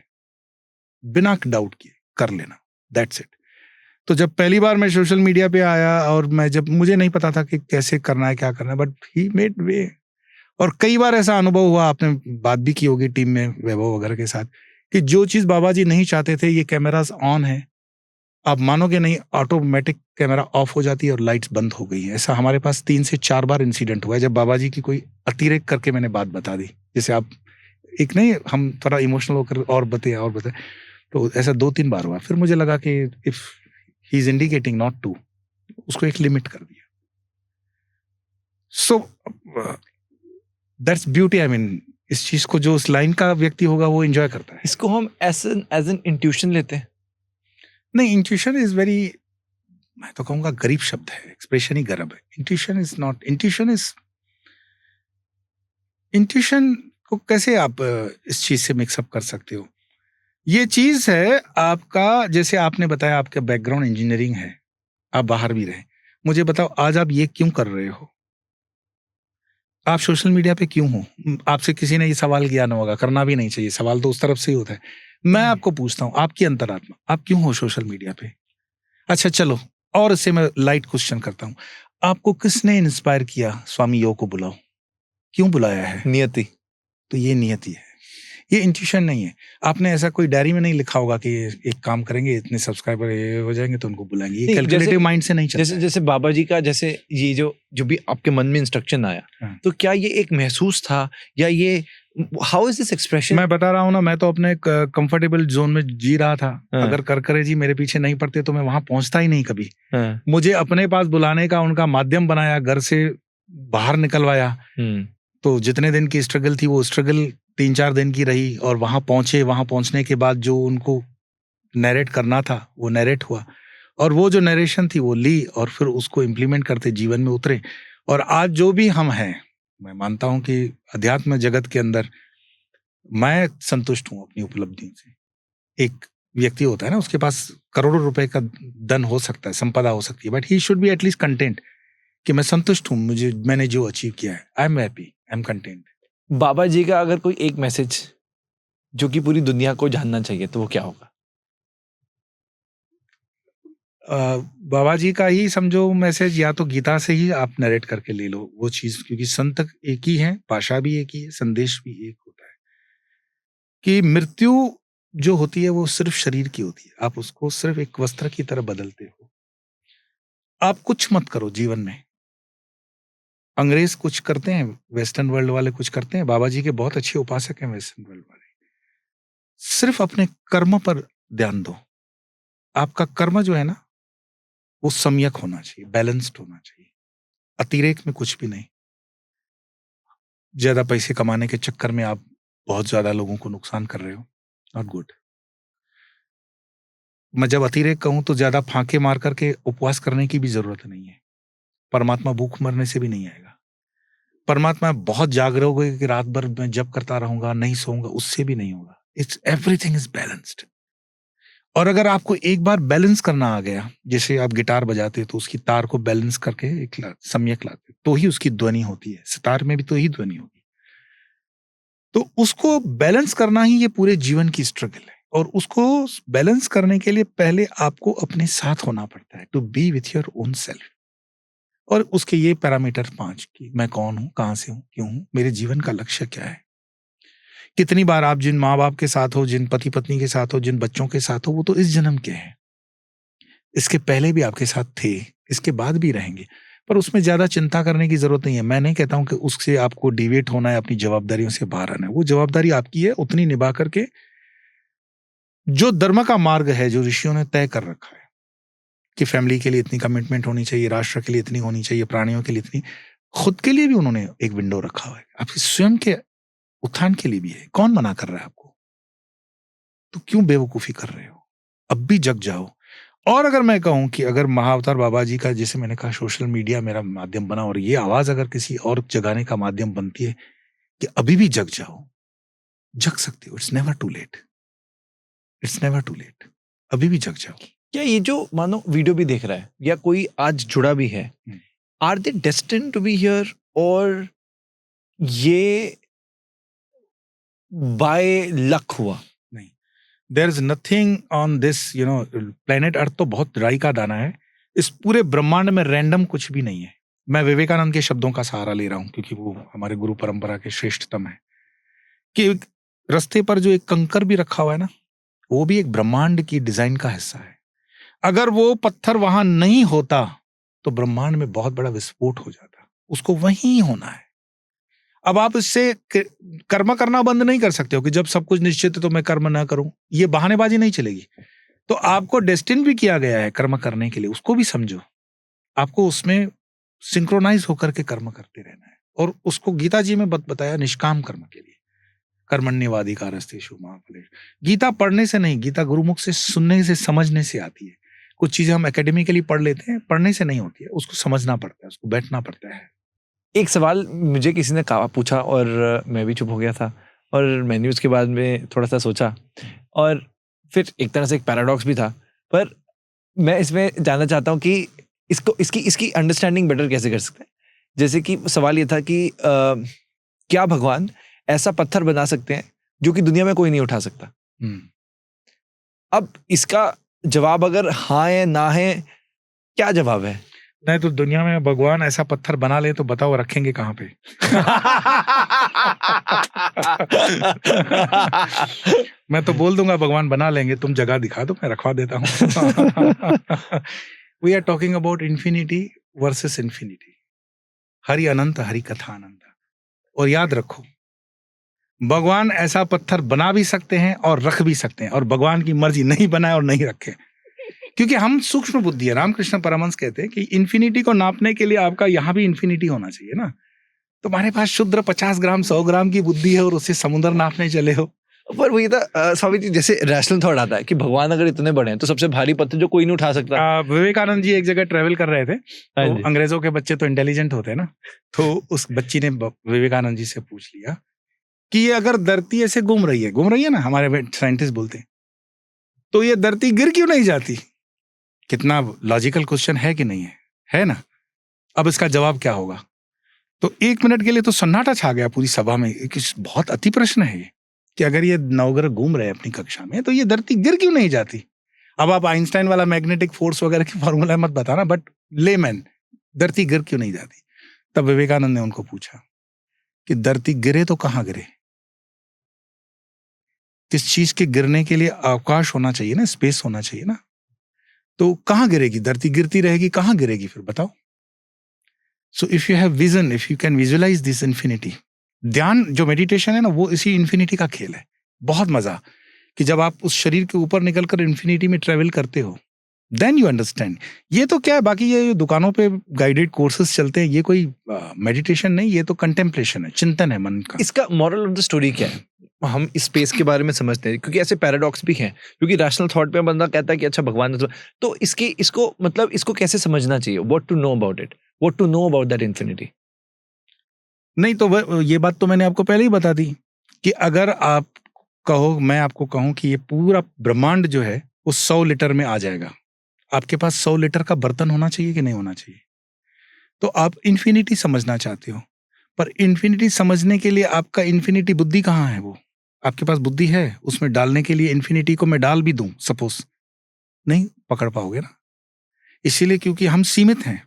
बिना डाउट किए कर लेना, दैट्स इट। तो जब पहली बार मैं सोशल मीडिया पे आया और मैं जब मुझे नहीं पता था कि कैसे करना है, क्या करना है, बट ही मेड वे। और कई बार ऐसा अनुभव हुआ, आपने बात भी की होगी टीम में वैभव वगैरह के साथ, कि जो चीज बाबा जी नहीं चाहते थे, ये कैमरास ऑन है, आप मानोगे नहीं, ऑटोमेटिक कैमरा ऑफ हो जाती है और लाइट्स बंद हो गई है। ऐसा हमारे पास 3 से 4 बार इंसिडेंट हुआ है जब बाबा जी की कोई अतिरेक करके मैंने बात बता दी। जैसे आप एक नहीं, हम थोड़ा इमोशनल होकर और बताए, तो ऐसा 2-3 बार हुआ। फिर मुझे लगा कि if he is indicating not to, उसको एक लिमिट कर दिया। So that's beauty. I mean इस चीज को जो उस लाइन का व्यक्ति होगा वो एंजॉय करता है। इसको हम एज एन इंट्यूशन लेते हैं। नहीं, इंट्यूशन इज वेरी, मैं तो कहूंगा गरीब शब्द है, एक्सप्रेशन ही गरीब है। इंट्यूशन इज नॉट, इंट्यूशन को कैसे आप इस चीज से मिक्सअप कर सकते हो? ये चीज है आपका, जैसे आपने बताया आपका बैकग्राउंड इंजीनियरिंग है, आप बाहर भी रहे। मुझे बताओ आज आप ये क्यों कर रहे हो? आप सोशल मीडिया पे क्यों हो? आपसे किसी ने ये सवाल किया ना होगा, करना भी नहीं चाहिए, सवाल तो उस तरफ से ही होता है। मैं आपको पूछता हूँ, आपकी अंतरात्मा, आप क्यों हो सोशल मीडिया पे? अच्छा चलो, और इससे मैं लाइट क्वेश्चन करता हूँ, आपको किसने इंस्पायर किया स्वामी योग को बुलाओ? क्यों बुलाया है? नियति। तो ये नियति है, ये इंट्यूशन नहीं है। आपने ऐसा कोई डायरी में नहीं लिखा होगा कि एक काम करेंगे, इतने सब्सक्राइबर ये हो जाएंगे तो उनको बुलाएंगे। ये कैलकुलेटिव माइंड से नहीं चलता। जैसे बाबा जी का, जैसे ये जो भी आपके मन में इंस्ट्रक्शन आया, तो क्या ये एक महसूस था या ये हाउ इज दिस एक्सप्रेशन? मैं बता रहा हूँ ना, मैं तो अपने कंफर्टेबल जोन में जी रहा था। हाँ। अगर करकरे जी मेरे पीछे नहीं पड़ते तो मैं वहां पहुंचता ही नहीं कभी। हाँ। मुझे अपने पास बुलाने का उनका माध्यम बनाया, घर से बाहर निकलवाया। तो जितने दिन की स्ट्रगल थी वो स्ट्रगल 3-4 दिन की रही, और वहां पहुंचे। वहां पहुंचने के बाद जो उनको नैरेट करना था वो नैरेट हुआ, और वो जो नरेशन थी वो ली, और फिर उसको इम्प्लीमेंट करते जीवन में उतरे। और आज जो भी हम हैं, मैं मानता हूं कि अध्यात्म जगत के अंदर मैं संतुष्ट हूं अपनी उपलब्धियों से। एक व्यक्ति होता है ना, उसके पास करोड़ों रुपए का धन हो सकता है, संपदा हो सकती है, but he should be at least content कि मैं संतुष्ट हूं, मैंने जो अचीव किया है, I am happy, I am content. Baba ji का अगर कोई एक मैसेज जो कि पूरी दुनिया को जानना चाहिए तो वो क्या होगा? बाबा जी का ही समझो मैसेज, या तो गीता से ही आप नरेट करके ले लो वो चीज, क्योंकि संत एक ही है, भाषा भी एक ही है, संदेश भी एक होता है कि मृत्यु जो होती है वो सिर्फ शरीर की होती है। आप उसको सिर्फ एक वस्त्र की तरह बदलते हो। आप कुछ मत करो जीवन में। अंग्रेज कुछ करते हैं, वेस्टर्न वर्ल्ड वाले कुछ करते हैं, बाबा जी के बहुत अच्छे उपासक हैं वेस्टर्न वर्ल्ड वाले। सिर्फ अपने कर्म पर ध्यान दो। आपका कर्म जो है ना वो सम्यक होना चाहिए, बैलेंस्ड होना चाहिए, अतिरेक में कुछ भी नहीं। ज्यादा पैसे कमाने के चक्कर में आप बहुत ज्यादा लोगों को नुकसान कर रहे हो, नॉट गुड। मैं जब अतिरेक कहूं तो ज्यादा फांके मार करके उपवास करने की भी जरूरत नहीं है। परमात्मा भूख मरने से भी नहीं आएगा। परमात्मा बहुत जाग रहे होगे कि रात भर मैं जप करता रहूंगा, नहीं सोऊंगा, उससे भी नहीं होगा। It's everything is balanced. और अगर आपको एक बार बैलेंस करना आ गया, जैसे आप गिटार बजाते हो तो उसकी तार को बैलेंस करके एक सम्यक लाते तो ही उसकी ध्वनि होती है, सितार में भी तो ही ध्वनि होगी। तो उसको बैलेंस करना ही ये पूरे जीवन की स्ट्रगल है, और उसको बैलेंस करने के लिए पहले आपको अपने साथ होना पड़ता है, to be with your own self. और उसके ये पैरामीटर 5 कि मैं कौन हूं, कहां से हूं, क्यों हूं, मेरे जीवन का लक्ष्य क्या है। कितनी बार आप जिन माँ बाप के साथ हो, जिन पति पत्नी के साथ हो, जिन बच्चों के साथ हो, वो तो इस जन्म के हैं। इसके पहले भी आपके साथ थे, इसके बाद भी रहेंगे। पर उसमें ज्यादा चिंता करने की जरूरत नहीं है। मैं नहीं कहता हूं कि उससे आपको डिवेट होना है, अपनी जवाबदारियों से बाहर आना है। वो जवाबदारी आपकी है, उतनी निभा करके जो धर्म का मार्ग है, जो ऋषियों ने तय कर रखा है कि फैमिली के लिए इतनी कमिटमेंट होनी चाहिए, राष्ट्र के लिए इतनी होनी चाहिए, प्राणियों के लिए इतनी, खुद के लिए भी उन्होंने एक विंडो रखा हुआ है, आपके स्वयं के उत्थान के लिए भी है। कौन मना कर रहा है आपको? तो क्यों बेवकूफी कर रहे हो? अब भी जग जाओ। और अगर मैं कहूं कि अगर महाअवतार बाबा जी का, जैसे मैंने कहा, सोशल मीडिया मेरा माध्यम बना, और ये आवाज अगर किसी और जगाने का माध्यम बनती है कि अभी भी जग जाओ, जग सकते हो। It's never too late, it's never too late. अभी भी जग जाओ। क्या ये जो मानो वीडियो भी देख रहा है या कोई आज जुड़ा भी है, are they destined to be here, और ये बाय लक हुआ? नहीं, there is nothing on this, planet earth तो बहुत राई का दाना है। इस पूरे ब्रह्मांड में रैंडम कुछ भी नहीं है। मैं विवेकानंद के शब्दों का सहारा ले रहा हूं, क्योंकि वो हमारे गुरु परंपरा के श्रेष्ठतम है, कि रास्ते पर जो एक कंकर भी रखा हुआ है ना, वो भी एक ब्रह्मांड की डिजाइन का हिस्सा है। अगर वो पत्थर वहां नहीं होता तो ब्रह्मांड में बहुत बड़ा विस्फोट हो जाता। उसको वहीं होना है। अब आप इससे कर्म करना बंद नहीं कर सकते हो कि जब सब कुछ निश्चित है तो मैं कर्म ना करूं। ये बहानेबाजी नहीं चलेगी। तो आपको डेस्टिन भी किया गया है कर्म करने के लिए, उसको भी समझो। आपको उसमें सिंक्रोनाइज होकर के कर्म करते रहना है, और उसको गीता जी में बताया निष्काम कर्म के लिए, कर्मण्येवाधिकारस्तेषु मा फलेषु। गीता पढ़ने से नहीं, गीता गुरुमुख से सुनने से, समझने से आती है। कुछ चीजें हम एकेडमिकली पढ़ लेते हैं, पढ़ने से नहीं होती है, उसको समझना पड़ता है, उसको बैठना पड़ता है। एक सवाल मुझे किसी ने पूछा और मैं भी चुप हो गया था, और मैंने उसके बाद में थोड़ा सा सोचा, और फिर एक तरह से एक पैराडॉक्स भी था। पर मैं इसमें जानना चाहता हूँ कि इसको इसकी अंडरस्टैंडिंग बेटर कैसे कर सकते हैं। जैसे कि सवाल ये था कि क्या भगवान ऐसा पत्थर बना सकते हैं जो कि दुनिया में कोई नहीं उठा सकता? अब इसका जवाब अगर हाँ है ना है, क्या जवाब है? नहीं तो दुनिया में भगवान ऐसा पत्थर बना ले तो बताओ रखेंगे कहाँ पे? मैं तो बोल दूंगा भगवान बना लेंगे, तुम जगह दिखा दो, मैं रखवा देता हूँ। We are talking about infinity versus infinity. Hari अनंत, हरि कथा अनंत। और याद रखो, भगवान ऐसा पत्थर बना भी सकते हैं और रख भी सकते हैं, और भगवान की मर्जी नहीं बनाए और नहीं रखे, क्योंकि हम सूक्ष्म बुद्धि है। रामकृष्ण परमहंस कहते हैं कि इन्फिनिटी को नापने के लिए आपका यहाँ भी इन्फिनिटी होना चाहिए ना। तुम्हारे पास शुद्र 50 ग्राम 100 ग्राम की बुद्धि है और उससे समुद्र नापने चले हो। पर वही था स्वामी जी, जैसे रैशनल थॉट आता है कि भगवान अगर इतने बड़े हैं तो सबसे भारी पत्थर जो कोई नहीं उठा सकता। विवेकानंद जी एक जगह ट्रेवल कर रहे थे, हाँ तो जी। अंग्रेजों के बच्चे तो इंटेलिजेंट होते हैं ना, तो उस बच्ची ने विवेकानंद जी से पूछ लिया कि ये अगर धरती ऐसे घूम रही है ना, हमारे साइंटिस्ट बोलते हैं, तो ये धरती गिर क्यों नहीं जाती? कितना लॉजिकल क्वेश्चन है कि नहीं है ना? अब इसका जवाब क्या होगा? तो 1 मिनट के लिए तो सन्नाटा छा गया पूरी सभा में। बहुत अति प्रश्न है ये, कि अगर ये नवग्रह घूम रहे हैं अपनी कक्षा में, तो ये धरती गिर क्यों नहीं जाती? अब आप आइंस्टाइन वाला मैग्नेटिक फोर्स वगैरह की फॉर्मूला मत बताना, बट लेमैन, धरती गिर क्यों नहीं जाती? तब विवेकानंद ने उनको पूछा कि धरती गिरे तो कहाँ गिरे? किस चीज के गिरने के लिए अवकाश होना चाहिए ना, स्पेस होना चाहिए ना। तो कहाँ गिरेगी धरती? गिरती रहेगी, कहाँ गिरेगी फिर बताओ? So if you have vision, if you can visualise this infinity, ध्यान जो मेडिटेशन है ना, वो इसी इन्फिनिटी का खेल है। बहुत मजा कि जब आप उस शरीर के ऊपर निकलकर इन्फिनिटी में ट्रेवल करते हो, देन यू अंडरस्टैंड। ये तो क्या है, बाकी ये दुकानों पे गाइडेड कोर्सेज चलते हैं, ये कोई मेडिटेशन नहीं, ये तो कंटेम्पलेशन है, चिंतन है मन का। इसका मॉरल ऑफ द स्टोरी क्या है? हम इस स्पेस के बारे में समझते हैं, क्योंकि ऐसे पैराडॉक्स भी हैं, क्योंकि रैशनल थॉट पे बंदा कहता है कि अच्छा भगवान ने तो इसको मतलब इसको कैसे समझना चाहिए? What to know about it, what to know about that infinity? नहीं तो ये बात तो मैंने आपको पहले ही बता दी कि अगर आप कहो, मैं आपको कहूं कि ये पूरा ब्रह्मांड जो है वो 100 लीटर में आ जाएगा, आपके पास 100 लीटर का बर्तन होना चाहिए कि नहीं होना चाहिए? तो आप इन्फिनिटी समझना चाहते हो, पर इन्फिनिटी समझने के लिए आपका इन्फिनिटी बुद्धि कहाँ है? वो आपके पास बुद्धि है, उसमें डालने के लिए इन्फिनिटी को मैं डाल भी दूं सपोज, नहीं पकड़ पाओगे ना। इसीलिए क्योंकि हम सीमित हैं,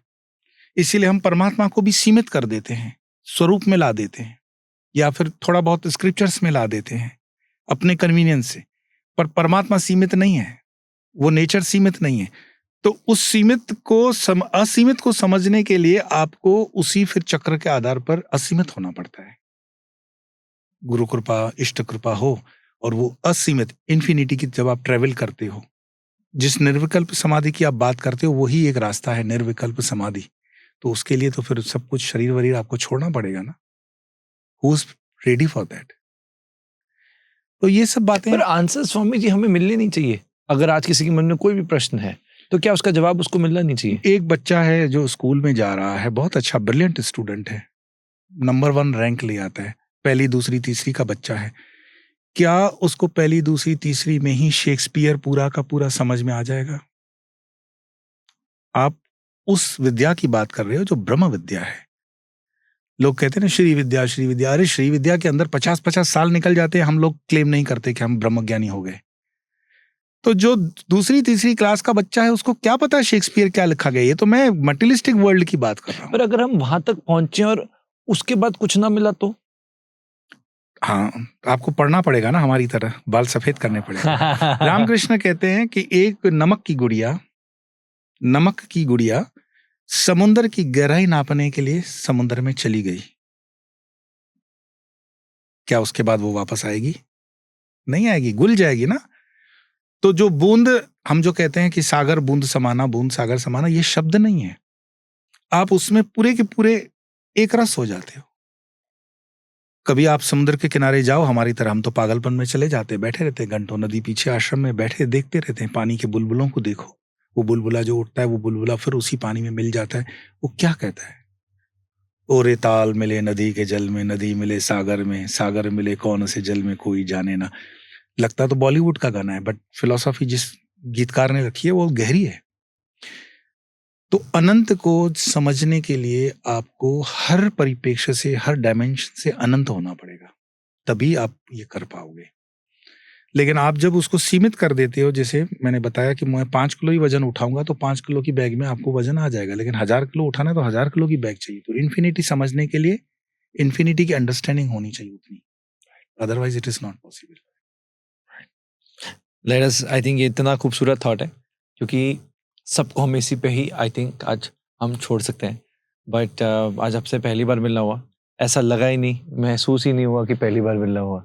इसीलिए हम परमात्मा को भी सीमित कर देते हैं, स्वरूप में ला देते हैं, या फिर थोड़ा बहुत स्क्रिप्चर्स में ला देते हैं अपने कन्वीनियंस से। पर परमात्मा सीमित नहीं है, वो नेचर सीमित नहीं है। तो उस सीमित को असीमित को समझने के लिए आपको उसी फिर चक्र के आधार पर असीमित होना पड़ता है। गुरु कृपा, इष्ट कृपा हो, और वो असीमित इन्फिनिटी की जब आप ट्रेवल करते हो, जिस निर्विकल्प समाधि की आप बात करते हो, वही एक रास्ता है निर्विकल्प समाधि। तो उसके लिए तो फिर सब कुछ शरीर वरीर आपको छोड़ना पड़ेगा ना। Who is ready for that? तो ये सब बातें। पर आंसर स्वामी जी हमें मिलने नहीं चाहिए। अगर आज किसी के मन में कोई भी प्रश्न है तो क्या उसका जवाब उसको मिलना नहीं चाहिए? एक बच्चा है जो स्कूल में जा रहा है, बहुत अच्छा ब्रिलियंट स्टूडेंट है, नंबर 1 रैंक ले आता है, पहली दूसरी तीसरी का बच्चा है। क्या उसको पहली दूसरी तीसरी में ही शेक्सपियर पूरा का पूरा समझ में आ जाएगा? आप उस विद्या की बात कर रहे हो जो ब्रह्म विद्या है। लोग कहते हैं ना श्री विद्या, श्री विद्या। अरे श्री विद्या के अंदर 50-50 साल निकल जाते हैं, हम लोग क्लेम नहीं करते कि हम ब्रह्मज्ञानी हो गए। तो जो दूसरी तीसरी क्लास का बच्चा है, उसको क्या पता शेक्सपियर क्या लिखा गया? ये तो मैं मटेरियलिस्टिक वर्ल्ड की बात कर रहा हूँ। पर अगर हम वहां तक पहुंचे और उसके बाद कुछ ना मिला तो? हाँ, आपको पढ़ना पड़ेगा ना, हमारी तरह बाल सफेद करने पड़ेगा। रामकृष्ण कहते हैं कि एक नमक की गुड़िया समुद्र की गहराई नापने के लिए समुद्र में चली गई। क्या उसके बाद वो वापस आएगी? नहीं आएगी, गुल जाएगी ना। तो जो बूंद, हम जो कहते हैं कि सागर बूंद समाना, बूंद सागर समाना, ये शब्द नहीं है। आप उसमें पूरे के पूरे एक रस हो जाते हो। कभी आप समुद्र के किनारे जाओ, हमारी तरह हम तो पागलपन में चले जाते, बैठे रहते घंटों नदी पीछे आश्रम में बैठे देखते रहते हैं पानी के बुलबुलों को। देखो वो बुलबुला जो उठता है, वो बुलबुला फिर उसी पानी में मिल जाता है। वो क्या कहता है? ओरे ताल मिले नदी के जल में, नदी मिले सागर में, सागर मिले कौन से जल में कोई जाने ना। लगता तो बॉलीवुड का गाना है, बट फिलॉसफी जिस गीतकार ने रखी है वो गहरी है। तो अनंत को समझने के लिए आपको हर परिप्रेक्ष्य से, हर डायमेंशन से अनंत होना पड़ेगा, तभी आप ये कर पाओगे। लेकिन आप जब उसको सीमित कर देते हो, जैसे मैंने बताया कि मैं 5 किलो ही वजन उठाऊंगा तो 5 किलो की बैग में आपको वजन आ जाएगा, लेकिन 1000 किलो उठाना है तो 1000 किलो की बैग चाहिए। तो इन्फिनिटी समझने के लिए इन्फिनिटी की अंडरस्टैंडिंग होनी चाहिए उतनी, otherwise it is not possible. Let us, I think ये इतना खूबसूरत थॉट है, क्योंकि सबको हम इसी पे ही आई थिंक आज हम छोड़ सकते हैं। बट आज आपसे पहली बार मिलना हुआ, ऐसा लगा ही नहीं, महसूस ही नहीं हुआ कि पहली बार मिलना हुआ।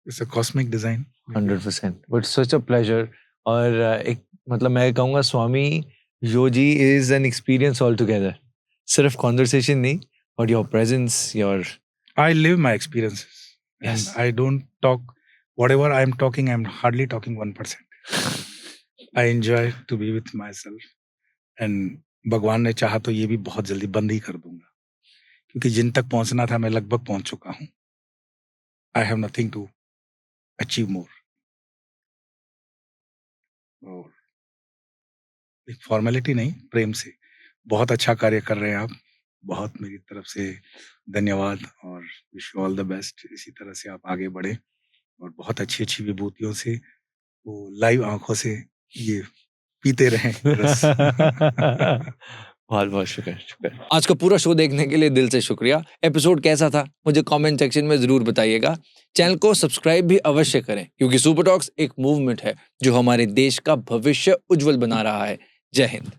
It's a cosmic design. 100%, but such a pleasure. और एक मतलब मैं कहूँगा Swami Yoji is an experience all together, सिर्फ कॉन्वर्सेशन नहीं, but your presence, your I live my experiences. Yes. And I don't talk, whatever I'm talking, I'm hardly talking 1%. I enjoy to be with myself. And भगवान ने चाहा तो ये भी बहुत जल्दी बंद ही कर दूंगा, क्योंकि जिन तक पहुंचना था मैं लगभग पहुंच चुका हूं. I have nothing to achieve more. और एक फॉर्मेलिटी नहीं, प्रेम से बहुत अच्छा कार्य कर रहे हैं आप. बहुत मेरी तरफ से धन्यवाद और wish you all the best. इसी तरह से आप आगे बढ़े और बहुत अच्छी अच्छी विभूतियों से, वो लाइव आंखों से ये पीते रहें रस. बहुत बहुत शुक्र। आज का पूरा शो देखने के लिए दिल से शुक्रिया। एपिसोड कैसा था मुझे कमेंट सेक्शन में जरूर बताइएगा। चैनल को सब्सक्राइब भी अवश्य करें, क्योंकि सुपर टॉक्स एक मूवमेंट है जो हमारे देश का भविष्य उज्जवल बना रहा है। जय हिंद।